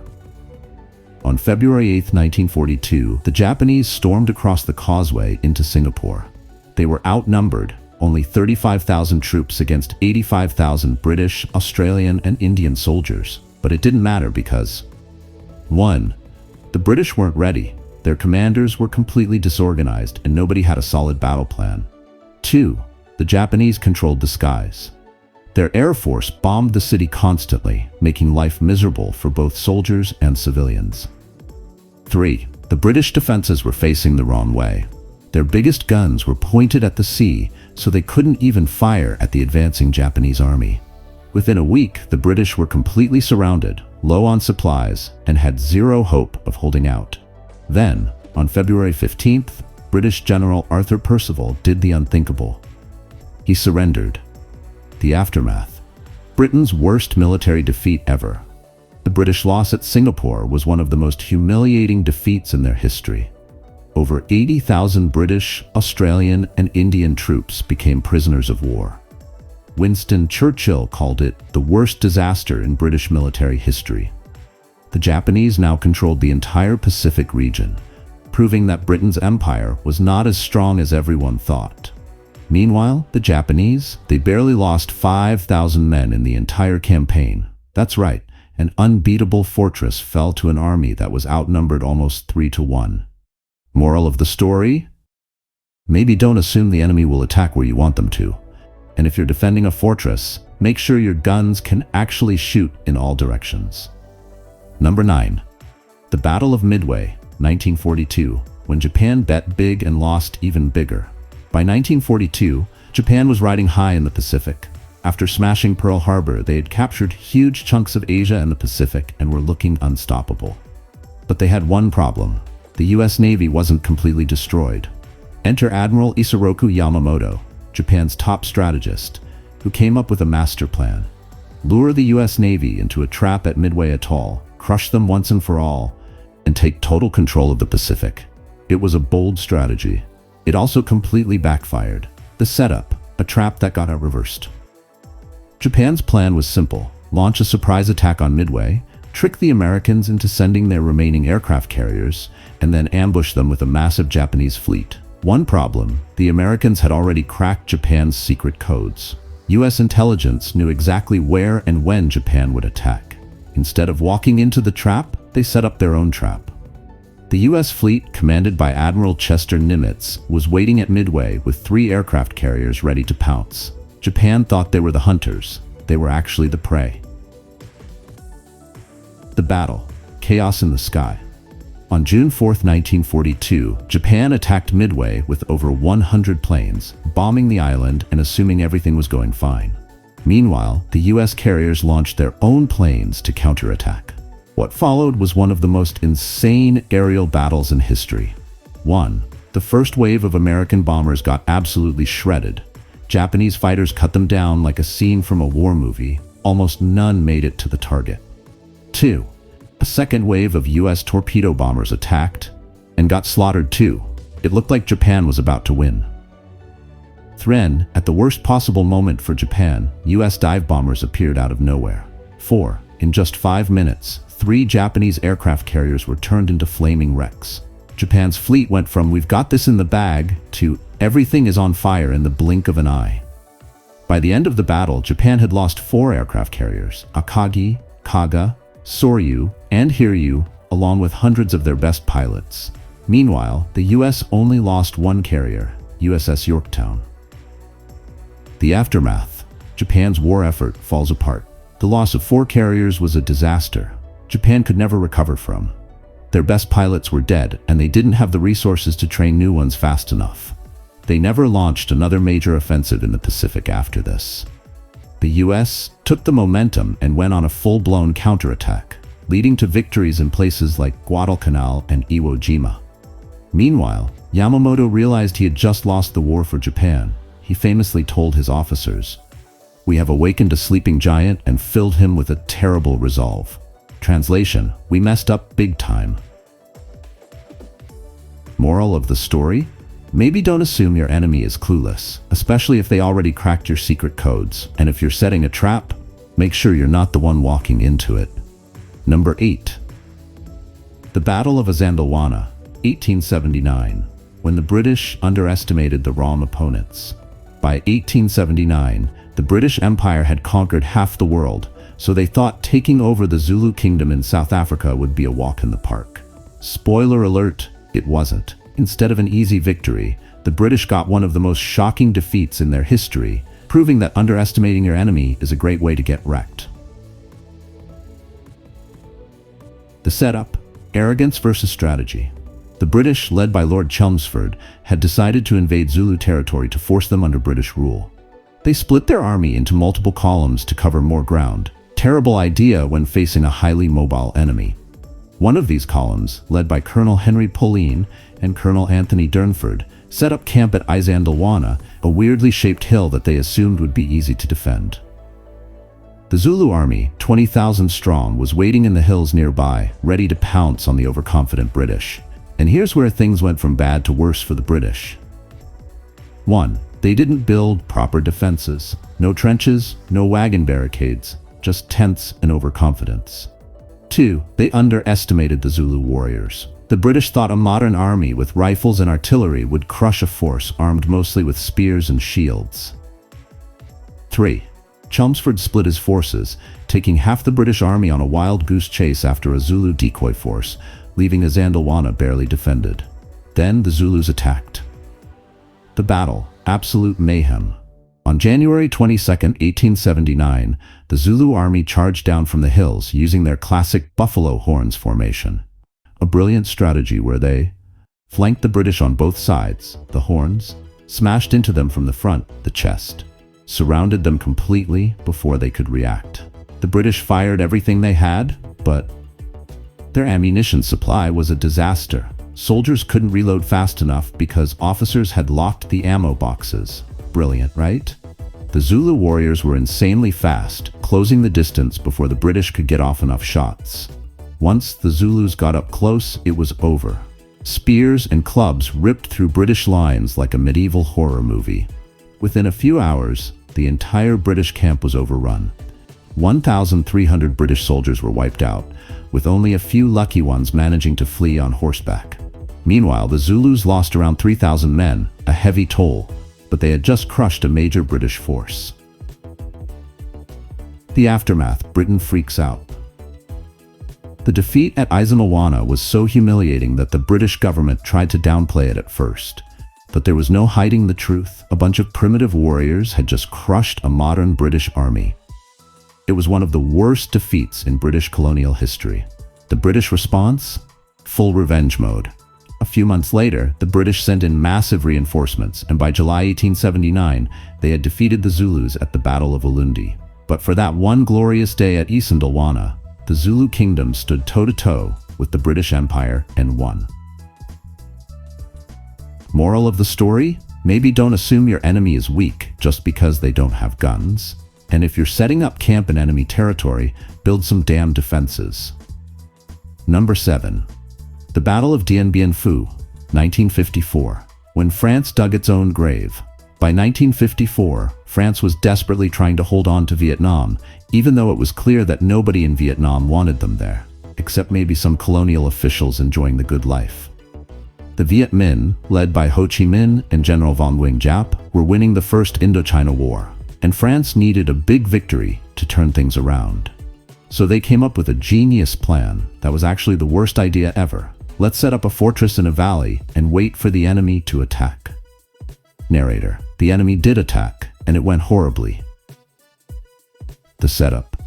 On On February 8, 1942, the Japanese stormed across the causeway into Singapore. They were outnumbered, only 35,000 troops against 85,000 British, Australian, and Indian soldiers. But it didn't matter because 1. The British weren't ready. Their commanders were completely disorganized and nobody had a solid battle plan. 2. The Japanese controlled the skies. Their air force bombed the city constantly, making life miserable for both soldiers and civilians. 3. The British defenses were facing the wrong way. Their biggest guns were pointed at the sea, so they couldn't even fire at the advancing Japanese army. Within a week, the British were completely surrounded, low on supplies, and had zero hope of holding out. Then, on February 15th, British General Arthur Percival did the unthinkable. He surrendered. The aftermath. Britain's worst military defeat ever. The British loss at Singapore was one of the most humiliating defeats in their history. Over 80,000 British, Australian, and Indian troops became prisoners of war. Winston Churchill called it the worst disaster in British military history. The Japanese now controlled the entire Pacific region, proving that Britain's empire was not as strong as everyone thought. Meanwhile, the Japanese, they barely lost 5,000 men in the entire campaign. That's right, an unbeatable fortress fell to an army that was outnumbered almost 3-1. Moral of the story? Maybe don't assume the enemy will attack where you want them to. And if you're defending a fortress, make sure your guns can actually shoot in all directions. Number 9. The Battle of Midway, 1942, when Japan bet big and lost even bigger. By 1942, Japan was riding high in the Pacific. After smashing Pearl Harbor, they had captured huge chunks of Asia and the Pacific and were looking unstoppable. But they had one problem. The US Navy wasn't completely destroyed. Enter Admiral Isoroku Yamamoto, Japan's top strategist, who came up with a master plan. Lure the US Navy into a trap at Midway Atoll, crush them once and for all, and take total control of the Pacific. It was a bold strategy. It also completely backfired. The setup, a trap that got reversed. Japan's plan was simple: launch a surprise attack on Midway, trick the Americans into sending their remaining aircraft carriers, and then ambush them with a massive Japanese fleet. One problem: the Americans had already cracked Japan's secret codes. US intelligence knew exactly where and when Japan would attack. Instead of walking into the trap, they set up their own trap. The US fleet, commanded by Admiral Chester Nimitz, was waiting at Midway with 3 aircraft carriers ready to pounce. Japan thought they were the hunters. They were actually the prey. The battle. Chaos in the sky. On June 4, 1942, Japan attacked Midway with over 100 planes, bombing the island and assuming everything was going fine. Meanwhile, the US carriers launched their own planes to counterattack. What followed was one of the most insane aerial battles in history. 1. The first wave of American bombers got absolutely shredded. Japanese fighters cut them down like a scene from a war movie. Almost none made it to the target. 2. A second wave of US torpedo bombers attacked and got slaughtered too. It looked like Japan was about to win. 3. At the worst possible moment for Japan, US dive bombers appeared out of nowhere. 4. In just 5 minutes, 3 Japanese aircraft carriers were turned into flaming wrecks. Japan's fleet went from "we've got this in the bag" to "everything is on fire" in the blink of an eye. By the end of the battle, Japan had lost 4 aircraft carriers: Akagi, Kaga, Soryu, and Hiryu, along with hundreds of their best pilots. Meanwhile, the US only lost 1 carrier, USS Yorktown. The aftermath. Japan's war effort falls apart. The loss of 4 carriers was a disaster Japan could never recover from. Their best pilots were dead, and they didn't have the resources to train new ones fast enough. They never launched another major offensive in the Pacific after this. The US took the momentum and went on a full-blown counterattack, leading to victories in places like Guadalcanal and Iwo Jima. Meanwhile, Yamamoto realized he had just lost the war for Japan. He famously told his officers, "We have awakened a sleeping giant and filled him with a terrible resolve." Translation: we messed up big time. Moral of the story? Maybe don't assume your enemy is clueless, especially if they already cracked your secret codes. And if you're setting a trap, make sure you're not the one walking into it. Number 8. The Battle of Azandalwana, 1879, when the British underestimated the wrong opponents. By 1879, the British Empire had conquered half the world, so they thought taking over the Zulu kingdom in South Africa would be a walk in the park. Spoiler alert, it wasn't. Instead of an easy victory, the British got one of the most shocking defeats in their history, proving that underestimating your enemy is a great way to get wrecked. The setup: arrogance versus strategy. The British, led by Lord Chelmsford, had decided to invade Zulu territory to force them under British rule. They split their army into multiple columns to cover more ground. Terrible idea when facing a highly mobile enemy. One of these columns, led by Colonel Henry Pauline and Colonel Anthony Durnford, set up camp at Izandalwana, a weirdly shaped hill that they assumed would be easy to defend. The Zulu army, 20,000 strong, was waiting in the hills nearby, ready to pounce on the overconfident British. And here's where things went from bad to worse for the British. 1. They didn't build proper defenses. No trenches, no wagon barricades, just tents and overconfidence. 2. They underestimated the Zulu warriors. The British thought a modern army with rifles and artillery would crush a force armed mostly with spears and shields. 3. Chelmsford split his forces, taking half the British army on a wild goose chase after a Zulu decoy force, leaving Azandalwana barely defended. Then the Zulus attacked. The battle: absolute mayhem. On January 22, 1879, the Zulu army charged down from the hills using their classic buffalo horns formation. A brilliant strategy where they flanked the British on both sides, the horns, smashed into them from the front, the chest, surrounded them completely before they could react. The British fired everything they had, but their ammunition supply was a disaster. Soldiers couldn't reload fast enough because officers had locked the ammo boxes. Brilliant, right? The Zulu warriors were insanely fast, closing the distance before the British could get off enough shots. Once the Zulus got up close, it was over. Spears and clubs ripped through British lines like a medieval horror movie. Within a few hours, the entire British camp was overrun. 1,300 British soldiers were wiped out, with only a few lucky ones managing to flee on horseback. Meanwhile, the Zulus lost around 3,000 men, a heavy toll, but they had just crushed a major British force. The aftermath: Britain freaks out. The defeat at Izandalwana was so humiliating that the British government tried to downplay it at first. But there was no hiding the truth. A bunch of primitive warriors had just crushed a modern British army. It was one of the worst defeats in British colonial history. The British response? Full revenge mode. A few months later, the British sent in massive reinforcements, and by July 1879, they had defeated the Zulus at the Battle of Ulundi. But for that one glorious day at Izandalwana, the Zulu kingdom stood toe-to-toe with the British Empire and won. Moral of the story? Maybe don't assume your enemy is weak just because they don't have guns. And if you're setting up camp in enemy territory, build some damn defenses. Number 7. The Battle of Dien Bien Phu, 1954, when France dug its own grave. By 1954, France was desperately trying to hold on to Vietnam, even though it was clear that nobody in Vietnam wanted them there, except maybe some colonial officials enjoying the good life. The Viet Minh, led by Ho Chi Minh and General Von Wing Giap, were winning the First Indochina War, and France needed a big victory to turn things around. So they came up with a genius plan that was actually the worst idea ever. Let's set up a fortress in a valley and wait for the enemy to attack. Narrator: the enemy did attack, and it went horribly. The setup: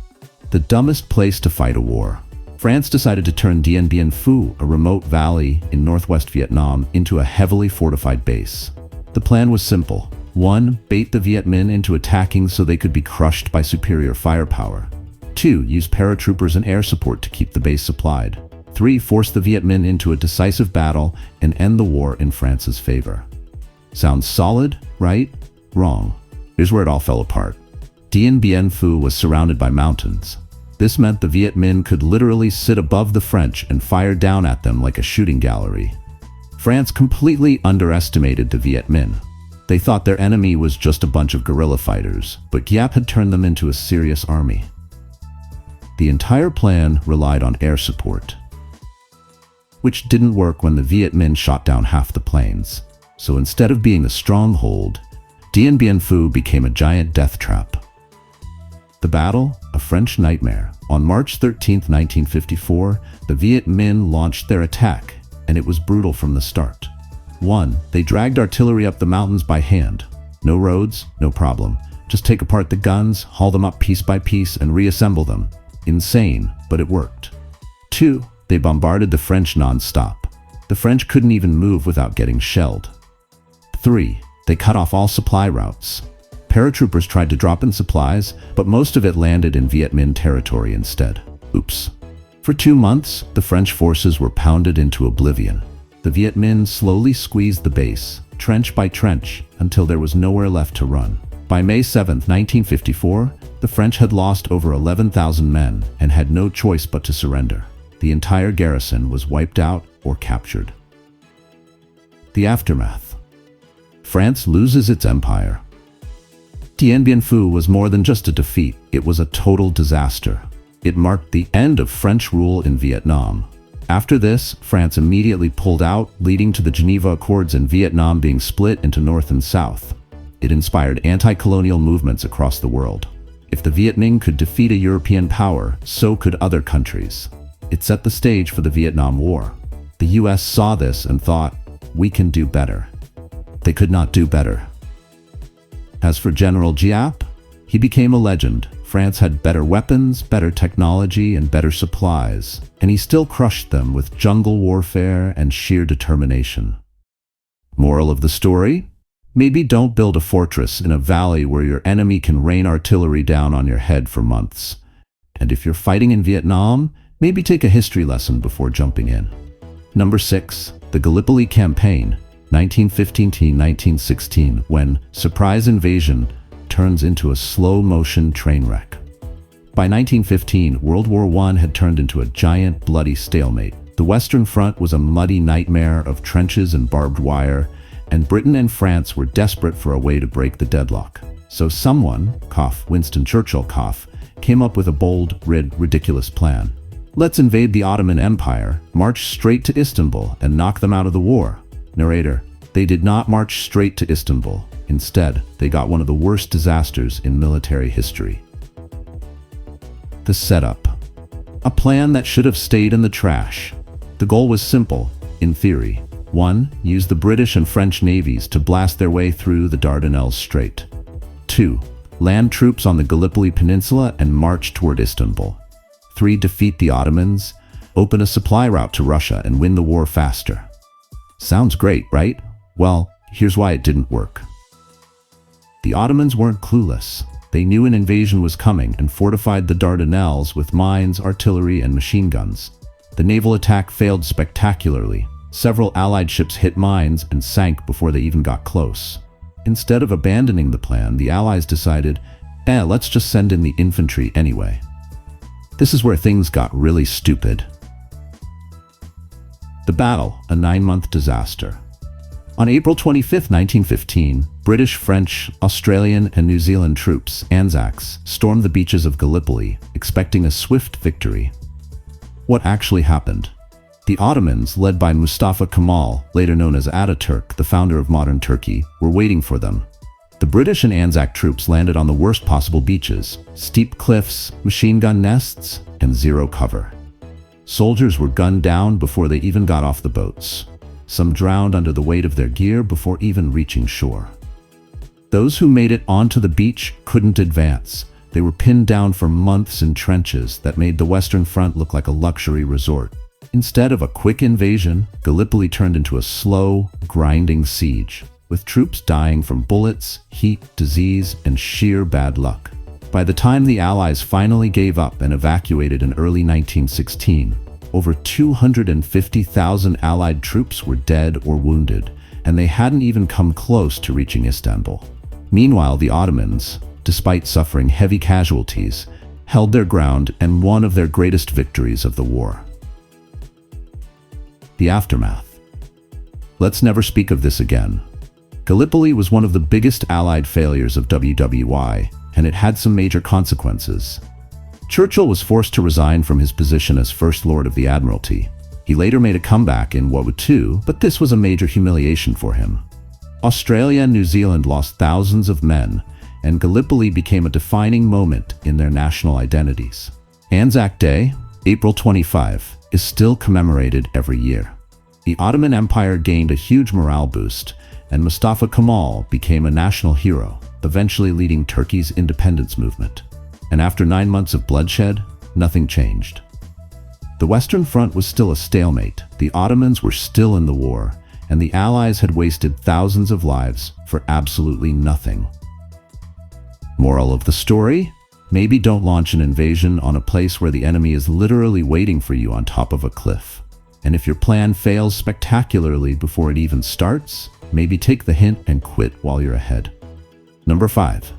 the dumbest place to fight a war. France decided to turn Dien Bien Phu, a remote valley in northwest Vietnam, into a heavily fortified base. The plan was simple. 1. Bait the Viet Minh into attacking so they could be crushed by superior firepower. 2. Use paratroopers and air support to keep the base supplied. 3. Force the Viet Minh into a decisive battle and end the war in France's favor. Sounds solid, right? Wrong. Here's where it all fell apart. Dien Bien Phu was surrounded by mountains. This meant the Viet Minh could literally sit above the French and fire down at them like a shooting gallery. France completely underestimated the Viet Minh. They thought their enemy was just a bunch of guerrilla fighters, but Giap had turned them into a serious army. The entire plan relied on air support. which didn't work when the Viet Minh shot down half the planes. So instead of being a stronghold, Dien Bien Phu became a giant death trap. The battle, a French nightmare. On March 13, 1954, the Viet Minh launched their attack, and it was brutal from the start. 1. They dragged artillery up the mountains by hand. No roads, no problem. Just take apart the guns, haul them up piece by piece, and reassemble them. Insane, but it worked. 2. They bombarded the French non-stop. The French couldn't even move without getting shelled. 3. They cut off all supply routes. Paratroopers tried to drop in supplies, but most of it landed in Viet Minh territory instead. Oops. For 2 months, the French forces were pounded into oblivion. The Viet Minh slowly squeezed the base, trench by trench, until there was nowhere left to run. By May 7, 1954, the French had lost over 11,000 men and had no choice but to surrender. The entire garrison was wiped out or captured. The aftermath. France loses its empire. Dien Bien Phu was more than just a defeat, it was a total disaster. It marked the end of French rule in Vietnam. After this, France immediately pulled out, leading to the Geneva Accords and Vietnam being split into North and South. It inspired anti-colonial movements across the world. If the Viet Minh could defeat a European power, so could other countries. It set the stage for the Vietnam War. The US saw this and thought, we can do better. They could not do better. As for General Giap, he became a legend. France had better weapons, better technology, and better supplies, and he still crushed them with jungle warfare and sheer determination. Moral of the story? Maybe don't build a fortress in a valley where your enemy can rain artillery down on your head for months. And if you're fighting in Vietnam, maybe take a history lesson before jumping in. Number 6. The Gallipoli Campaign, 1915–1916, when surprise invasion turns into a slow-motion train wreck. By 1915, World War I had turned into a giant, bloody stalemate. The Western Front was a muddy nightmare of trenches and barbed wire, and Britain and France were desperate for a way to break the deadlock. So someone, Winston Churchill, came up with a bold, ridiculous plan. Let's invade the Ottoman Empire, march straight to Istanbul, and knock them out of the war. Narrator: they did not march straight to Istanbul. Instead, they got one of the worst disasters in military history. The setup. A plan that should have stayed in the trash. The goal was simple, in theory. 1. Use the British and French navies to blast their way through the Dardanelles Strait. 2. Land troops on the Gallipoli Peninsula and march toward Istanbul. 3. Defeat the Ottomans, open a supply route to Russia, and win the war faster. Sounds great, right? Well, here's why it didn't work. The Ottomans weren't clueless. They knew an invasion was coming and fortified the Dardanelles with mines, artillery, and machine guns. The naval attack failed spectacularly. Several Allied ships hit mines and sank before they even got close. Instead of abandoning the plan, the Allies decided, let's just send in the infantry anyway. This is where things got really stupid. The battle, a 9-month disaster. On April 25, 1915, British, French, Australian, and New Zealand troops, Anzacs, stormed the beaches of Gallipoli, expecting a swift victory. What actually happened? The Ottomans, led by Mustafa Kemal, later known as Ataturk, the founder of modern Turkey, were waiting for them. The British and Anzac troops landed on the worst possible beaches, steep cliffs, machine gun nests, and zero cover. Soldiers were gunned down before they even got off the boats. Some drowned under the weight of their gear before even reaching shore. Those who made it onto the beach couldn't advance. They were pinned down for months in trenches that made the Western Front look like a luxury resort. Instead of a quick invasion, Gallipoli turned into a slow, grinding siege, with troops dying from bullets, heat, disease, and sheer bad luck. By the time the Allies finally gave up and evacuated in early 1916, over 250,000 Allied troops were dead or wounded, and they hadn't even come close to reaching Istanbul. Meanwhile, the Ottomans, despite suffering heavy casualties, held their ground and won of their greatest victories of the war. The aftermath. Let's never speak of this again. Gallipoli was one of the biggest Allied failures of WWI, and it had some major consequences. Churchill was forced to resign from his position as First Lord of the Admiralty. He later made a comeback in World War II, but this was a major humiliation for him. Australia and New Zealand lost thousands of men, and Gallipoli became a defining moment in their national identities. Anzac Day, April 25, is still commemorated every year. The Ottoman Empire gained a huge morale boost, and Mustafa Kemal became a national hero, eventually leading Turkey's independence movement. And after 9 months of bloodshed, nothing changed. The Western Front was still a stalemate, the Ottomans were still in the war, and the Allies had wasted thousands of lives for absolutely nothing. Moral of the story? Maybe don't launch an invasion on a place where the enemy is literally waiting for you on top of a cliff. And if your plan fails spectacularly before it even starts, maybe take the hint and quit while you're ahead. Number 5.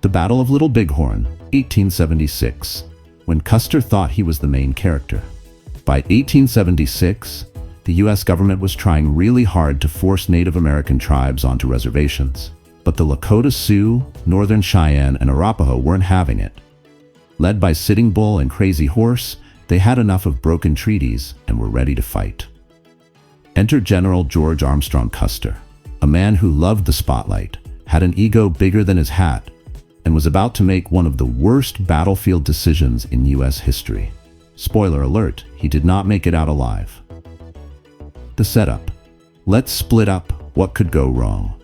The Battle of Little Bighorn, 1876, when Custer thought he was the main character. By 1876, the US government was trying really hard to force Native American tribes onto reservations. But the Lakota Sioux, Northern Cheyenne, and Arapaho weren't having it. Led by Sitting Bull and Crazy Horse, they had enough of broken treaties and were ready to fight. Enter General George Armstrong Custer, a man who loved the spotlight, had an ego bigger than his hat, and was about to make one of the worst battlefield decisions in US history. Spoiler alert, he did not make it out alive. The setup. Let's split up what could go wrong.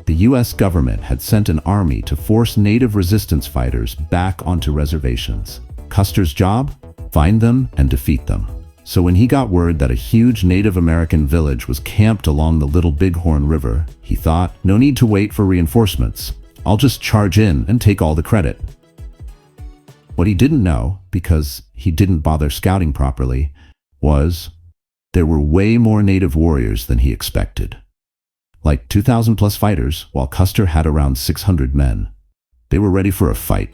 The US government had sent an army to force Native resistance fighters back onto reservations. Custer's job? Find them and defeat them. So when he got word that a huge Native American village was camped along the Little Bighorn River, he thought, no need to wait for reinforcements. I'll just charge in and take all the credit. What he didn't know, because he didn't bother scouting properly, was there were way more Native warriors than he expected. Like 2,000 plus fighters, while Custer had around 600 men. They were ready for a fight.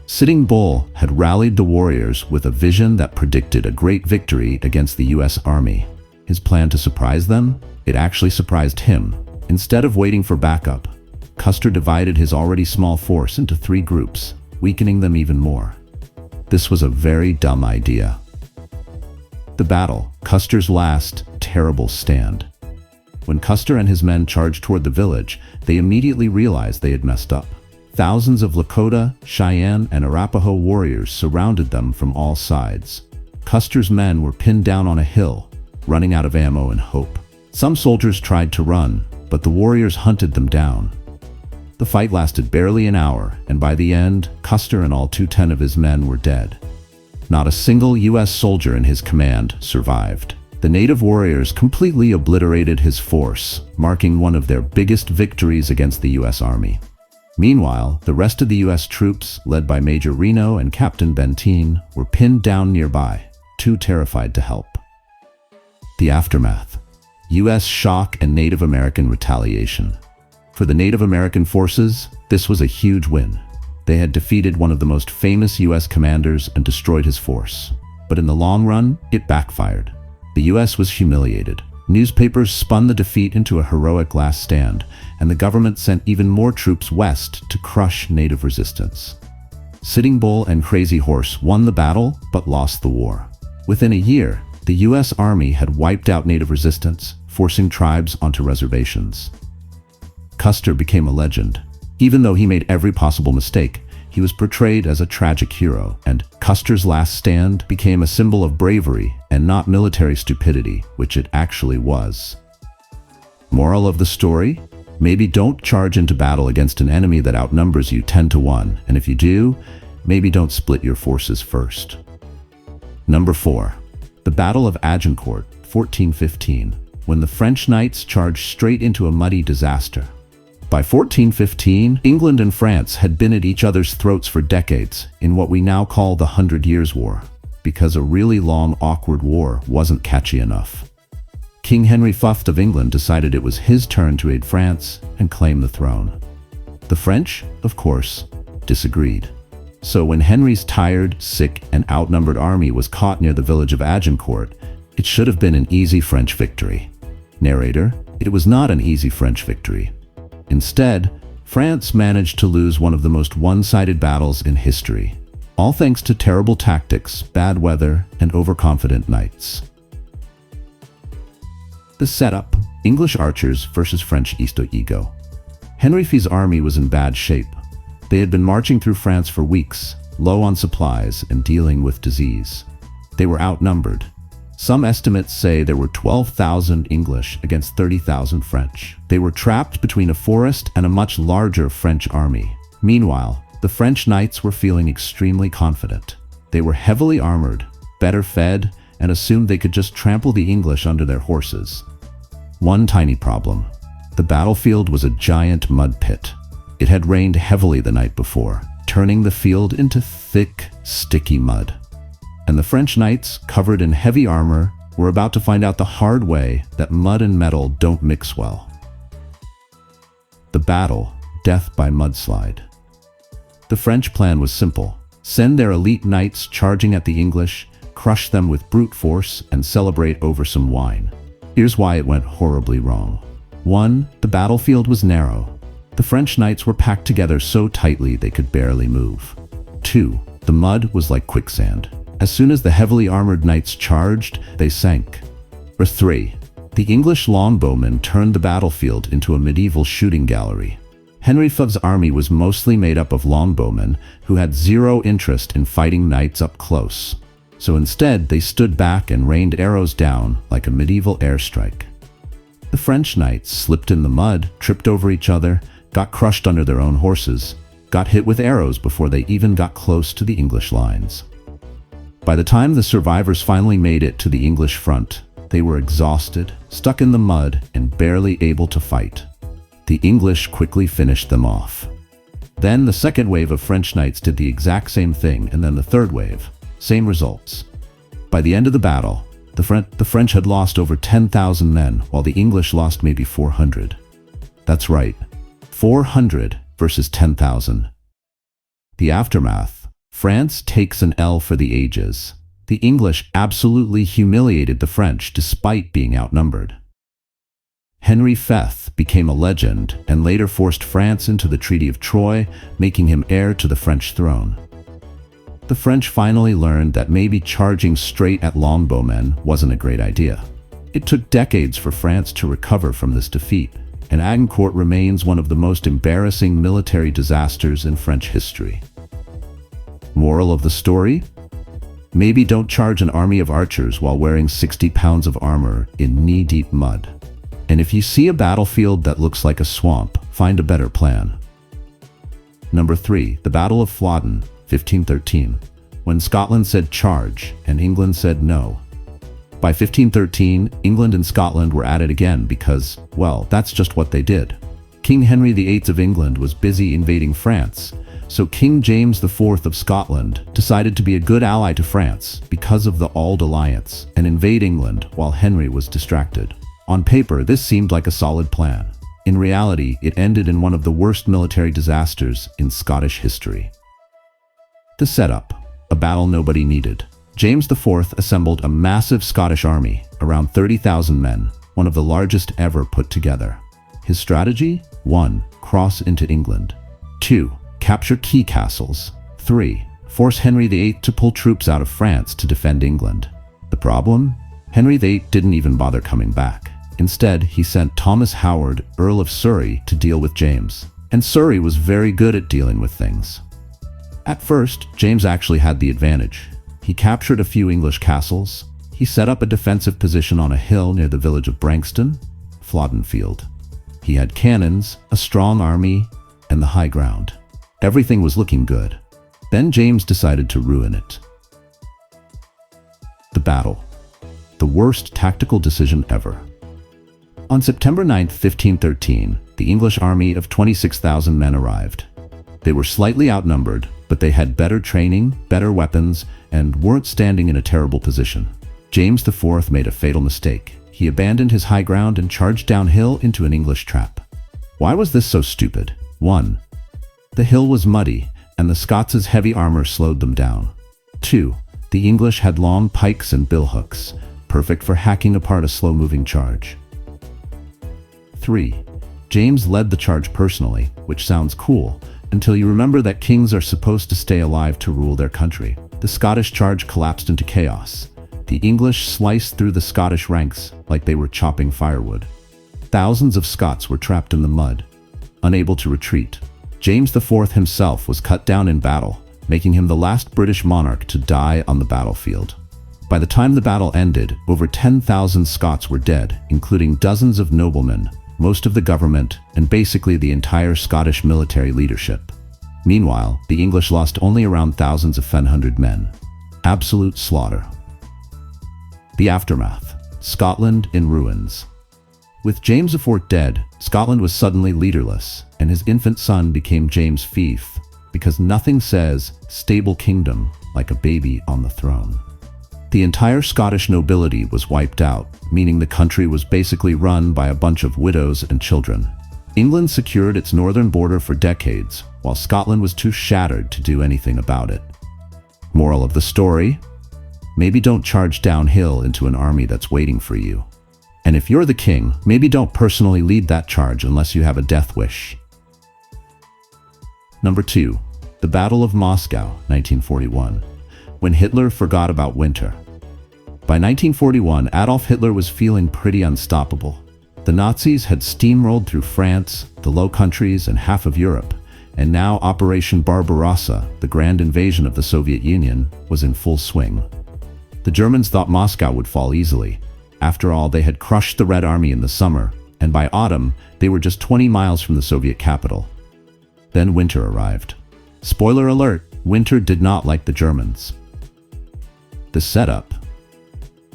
Sitting Bull had rallied the warriors with a vision that predicted a great victory against the US Army. His plan to surprise them? It actually surprised him. Instead of waiting for backup, Custer divided his already small force into 3 groups, weakening them even more. This was a very dumb idea. The battle, Custer's last, terrible stand. When Custer and his men charged toward the village, they immediately realized they had messed up. Thousands of Lakota, Cheyenne, and Arapaho warriors surrounded them from all sides. Custer's men were pinned down on a hill, running out of ammo and hope. Some soldiers tried to run, but the warriors hunted them down. The fight lasted barely an hour, and by the end, Custer and all 210 of his men were dead. Not a single US soldier in his command survived. The Native warriors completely obliterated his force, marking one of their biggest victories against the US Army. Meanwhile, the rest of the US troops, led by Major Reno and Captain Benteen, were pinned down nearby, too terrified to help. The aftermath. US shock and Native American retaliation. For the Native American forces, this was a huge win. They had defeated one of the most famous US commanders and destroyed his force. But in the long run, it backfired. The US was humiliated. Newspapers spun the defeat into a heroic last stand, and the government sent even more troops west to crush Native resistance. Sitting Bull and Crazy Horse won the battle, but lost the war. Within a year, the US Army had wiped out Native resistance, forcing tribes onto reservations. Custer became a legend. Even though he made every possible mistake, he was portrayed as a tragic hero, and Custer's last stand became a symbol of bravery and not military stupidity, which it actually was. Moral of the story? Maybe don't charge into battle against an enemy that outnumbers you 10 to 1, and if you do, maybe don't split your forces first. Number 4. The Battle of Agincourt, 1415, when the French knights charged straight into a muddy disaster. By 1415, England and France had been at each other's throats for decades in what we now call the 100 Years' War, because a really long, awkward war wasn't catchy enough. King Henry V of England decided it was his turn to aid France and claim the throne. The French, of course, disagreed. So when Henry's tired, sick, and outnumbered army was caught near the village of Agincourt, it should have been an easy French victory. Narrator, it was not an easy French victory. Instead, France managed to lose one of the most one-sided battles in history, all thanks to terrible tactics, bad weather, and overconfident knights. The setup: English archers versus French Ego. Henry VI's army was in bad shape. They had been marching through France for weeks, low on supplies and dealing with disease. They were outnumbered. Some estimates say there were 12,000 English against 30,000 French. They were trapped between a forest and a much larger French army. Meanwhile, the French knights were feeling extremely confident. They were heavily armored, better fed, and assumed they could just trample the English under their horses. One tiny problem: the battlefield was a giant mud pit. It had rained heavily the night before, turning the field into thick, sticky mud. And the French knights, covered in heavy armor, were about to find out the hard way that mud and metal don't mix well. The battle: death by mudslide. The French plan was simple: send their elite knights charging at the English, crush them with brute force, and celebrate over some wine. Here's why it went horribly wrong. 1. The battlefield was narrow. The French knights were packed together so tightly they could barely move. 2. The mud was like quicksand. As soon as the heavily armored knights charged, they sank. Or 3. The English longbowmen turned the battlefield into a medieval shooting gallery. Henry VI's army was mostly made up of longbowmen who had zero interest in fighting knights up close. So instead, they stood back and rained arrows down like a medieval airstrike. The French knights slipped in the mud, tripped over each other, got crushed under their own horses, got hit with arrows before they even got close to the English lines. By the time the survivors finally made it to the English front, they were exhausted, stuck in the mud, and barely able to fight. The English quickly finished them off. Then the second wave of French knights did the exact same thing, and then the third wave. Same results. By the end of the battle, the French had lost over 10,000 men, while the English lost maybe 400. That's right, 400 versus 10,000. The aftermath: France takes an L for the ages. The English absolutely humiliated the French despite being outnumbered. Henry V became a legend and later forced France into the Treaty of Troyes, making him heir to the French throne. The French finally learned that maybe charging straight at longbowmen wasn't a great idea. It took decades for France to recover from this defeat, and Agincourt remains one of the most embarrassing military disasters in French history. Moral of the story? Maybe don't charge an army of archers while wearing 60 pounds of armor in knee-deep mud. And if you see a battlefield that looks like a swamp, find a better plan. Number 3. The Battle of Flodden, 1513, when Scotland said charge and England said no. By 1513, England and Scotland were at it again because, well, that's just what they did. King Henry VIII of England was busy invading France, so King James IV of Scotland decided to be a good ally to France because of the Auld Alliance and invade England while Henry was distracted. On paper, this seemed like a solid plan. In reality, it ended in one of the worst military disasters in Scottish history. The setup: a battle nobody needed. James IV assembled a massive Scottish army, around 30,000 men, one of the largest ever put together. His strategy? 1. Cross into England. 2. Capture key castles. 3. Force Henry VIII to pull troops out of France to defend England. The problem? Henry VIII didn't even bother coming back. Instead, he sent Thomas Howard, Earl of Surrey, to deal with James. And Surrey was very good at dealing with things. At first, James actually had the advantage. He captured a few English castles. He set up a defensive position on a hill near the village of Branxton, Flodden Field. He had cannons, a strong army, and the high ground. Everything was looking good. Then James decided to ruin it. The battle. The worst tactical decision ever. On September 9, 1513, the English army of 26,000 men arrived. They were slightly outnumbered, but they had better training, better weapons, and weren't standing in a terrible position. James IV made a fatal mistake. He abandoned his high ground and charged downhill into an English trap. Why was this so stupid? 1. The hill was muddy, and the Scots' heavy armor slowed them down. 2. The English had long pikes and billhooks, perfect for hacking apart a slow-moving charge. 3. James led the charge personally, which sounds cool, until you remember that kings are supposed to stay alive to rule their country. The Scottish charge collapsed into chaos. the English sliced through the Scottish ranks like they were chopping firewood. Thousands of Scots were trapped in the mud, unable to retreat. James IV himself was cut down in battle, making him the last British monarch to die on the battlefield. By the time the battle ended, over 10,000 Scots were dead, including dozens of noblemen, most of the government, and basically the entire Scottish military leadership. Meanwhile, the English lost only around thousands of 100 men. Absolute slaughter. The aftermath. Scotland in ruins. With James IV dead, Scotland was suddenly leaderless, and his infant son became James V, because nothing says stable kingdom like a baby on the throne. The entire Scottish nobility was wiped out, meaning the country was basically run by a bunch of widows and children. England secured its northern border for decades, while Scotland was too shattered to do anything about it. Moral of the story? Maybe don't charge downhill into an army that's waiting for you. And if you're the king, maybe don't personally lead that charge unless you have a death wish. Number 2. The Battle of Moscow, 1941. When Hitler forgot about winter. By 1941, Adolf Hitler was feeling pretty unstoppable. The Nazis had steamrolled through France, the Low Countries, and half of Europe, and now Operation Barbarossa, the grand invasion of the Soviet Union, was in full swing. The Germans thought Moscow would fall easily. After all, they had crushed the Red Army in the summer, and by autumn, they were just 20 miles from the Soviet capital. Then winter arrived. Spoiler alert, winter did not like the Germans. The setup.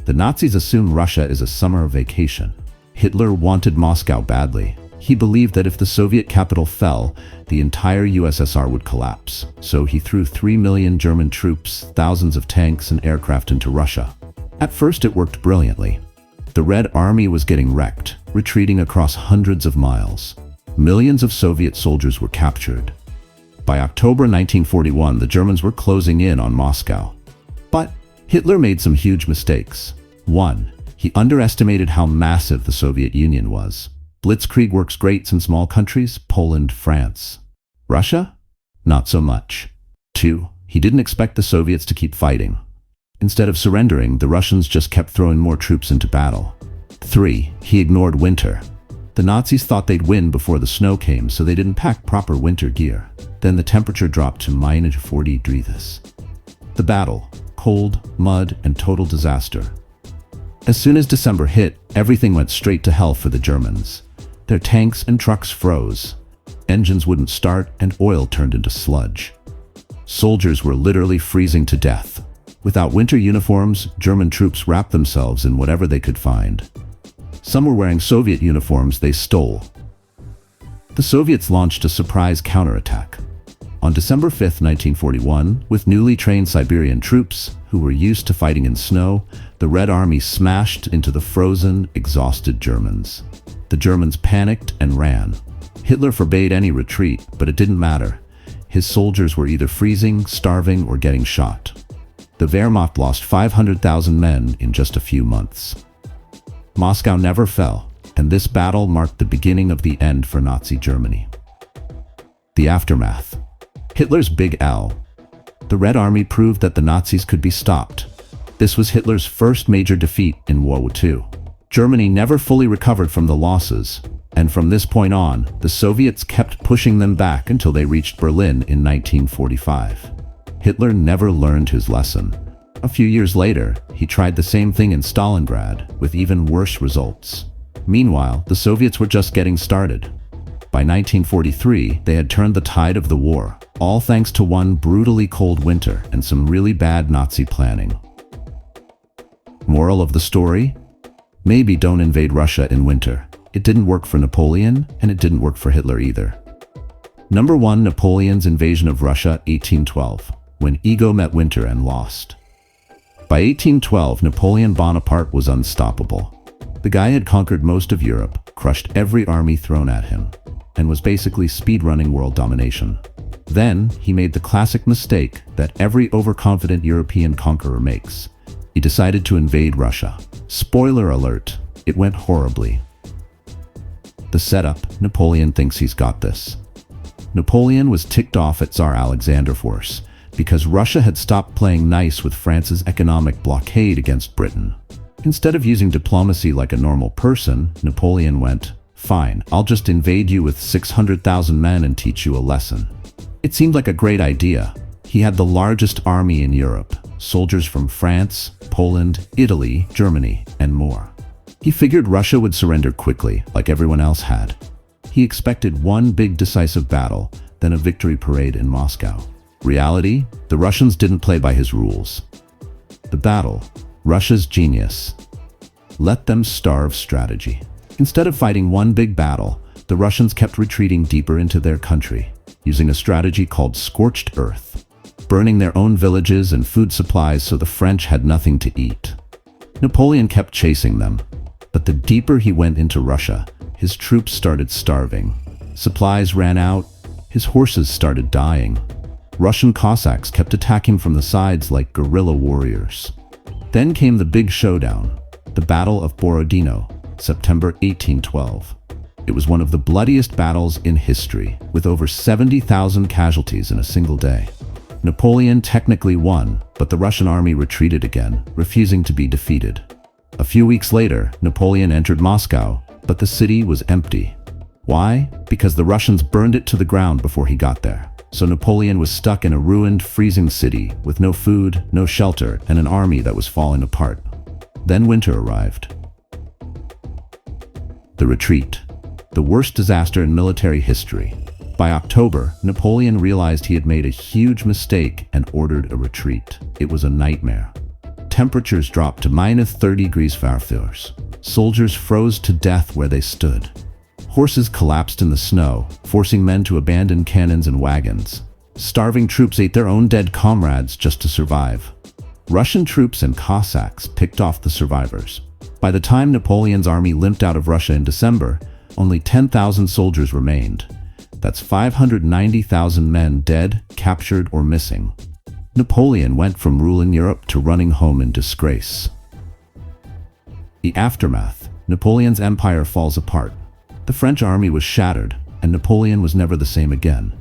The Nazis assumed Russia is a summer vacation. Hitler wanted Moscow badly. He believed that if the Soviet capital fell, the entire USSR would collapse. So he threw 3 million German troops, thousands of tanks and aircraft into Russia. At first it worked brilliantly. The Red Army was getting wrecked, retreating across hundreds of miles. Millions of Soviet soldiers were captured. By October 1941, the Germans were closing in on Moscow. But Hitler made some huge mistakes. 1. He underestimated how massive the Soviet Union was. Blitzkrieg works great in small countries, Poland, France. Russia? Not so much. 2. He didn't expect the Soviets to keep fighting. Instead of surrendering, the Russians just kept throwing more troops into battle. 3. He ignored winter. The Nazis thought they'd win before the snow came, so they didn't pack proper winter gear. Then the temperature dropped to -40 degrees. The battle. Cold, mud, and total disaster. As soon as December hit, everything went straight to hell for the Germans. Their tanks and trucks froze. Engines wouldn't start, and oil turned into sludge. Soldiers were literally freezing to death. Without winter uniforms, German troops wrapped themselves in whatever they could find. Some were wearing Soviet uniforms they stole. The Soviets launched a surprise counterattack. On December 5, 1941, with newly trained Siberian troops, who were used to fighting in snow, the Red Army smashed into the frozen, exhausted Germans. The Germans panicked and ran. Hitler forbade any retreat, but it didn't matter. His soldiers were either freezing, starving, or getting shot. The Wehrmacht lost 500,000 men in just a few months. Moscow never fell, and this battle marked the beginning of the end for Nazi Germany. The aftermath. Hitler's Big L. The Red Army proved that the Nazis could be stopped. This was Hitler's first major defeat in World War II. Germany never fully recovered from the losses, and from this point on, the Soviets kept pushing them back until they reached Berlin in 1945. Hitler never learned his lesson. A few years later, he tried the same thing in Stalingrad, with even worse results. Meanwhile, the Soviets were just getting started. By 1943, they had turned the tide of the war, all thanks to one brutally cold winter and some really bad Nazi planning. Moral of the story? Maybe don't invade Russia in winter. It didn't work for Napoleon, and it didn't work for Hitler either. Number 1. Napoleon's invasion of Russia, 1812, when ego met winter and lost. By 1812, Napoleon Bonaparte was unstoppable. The guy had conquered most of Europe, crushed every army thrown at him, and was basically speedrunning world domination. Then, he made the classic mistake that every overconfident European conqueror makes. He decided to invade Russia. Spoiler alert, it went horribly. The setup, Napoleon thinks he's got this. Napoleon was ticked off at Tsar Alexander's force. because Russia had stopped playing nice with France's economic blockade against Britain. Instead of using diplomacy like a normal person, Napoleon went, "Fine, I'll just invade you with 600,000 men and teach you a lesson." It seemed like a great idea. He had the largest army in Europe, soldiers from France, Poland, Italy, Germany, and more. He figured Russia would surrender quickly, like everyone else had. He expected one big decisive battle, then a victory parade in Moscow. Reality, the Russians didn't play by his rules. The battle, Russia's genius. Let them starve strategy. Instead of fighting one big battle, the Russians kept retreating deeper into their country, using a strategy called scorched earth, burning their own villages and food supplies so the French had nothing to eat. Napoleon kept chasing them, but the deeper he went into Russia, his troops started starving. Supplies ran out, his horses started dying. Russian Cossacks kept attacking from the sides like guerrilla warriors. Then came the big showdown, the Battle of Borodino, September 1812. It was one of the bloodiest battles in history, with over 70,000 casualties in a single day. Napoleon technically won, but the Russian army retreated again, refusing to be defeated. A few weeks later, Napoleon entered Moscow, but the city was empty. Why? Because the Russians burned it to the ground before he got there. So Napoleon was stuck in a ruined, freezing city with no food, no shelter, and an army that was falling apart. Then winter arrived. The retreat. The worst disaster in military history. By October, Napoleon realized he had made a huge mistake and ordered a retreat. It was a nightmare. Temperatures dropped to -30 degrees Celsius. Soldiers froze to death where they stood. Horses collapsed in the snow, forcing men to abandon cannons and wagons. Starving troops ate their own dead comrades just to survive. Russian troops and Cossacks picked off the survivors. By the time Napoleon's army limped out of Russia in December, only 10,000 soldiers remained. That's 590,000 men dead, captured, or missing. Napoleon went from ruling Europe to running home in disgrace. The aftermath. Napoleon's empire falls apart. The French army was shattered, and Napoleon was never the same again.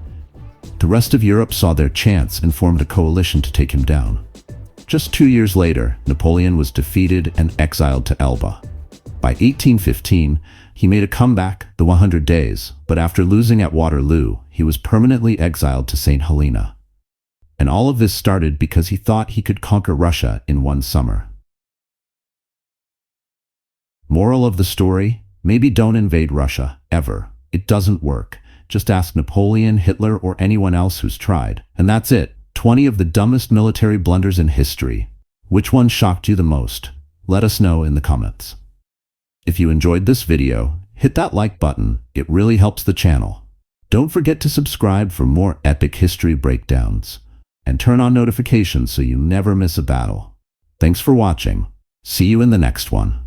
The rest of Europe saw their chance and formed a coalition to take him down. Just 2 years later, Napoleon was defeated and exiled to Elba. By 1815, he made a comeback, the 100 Days, but after losing at Waterloo, he was permanently exiled to St. Helena. And all of this started because he thought he could conquer Russia in one summer. Moral of the story? Maybe don't invade Russia, ever. It doesn't work. Just ask Napoleon, Hitler, or anyone else who's tried. And that's it. 20 of the dumbest military blunders in history. Which one shocked you the most? Let us know in the comments. If you enjoyed this video, hit that like button. It really helps the channel. Don't forget to subscribe for more epic history breakdowns. And turn on notifications so you never miss a battle. Thanks for watching. See you in the next one.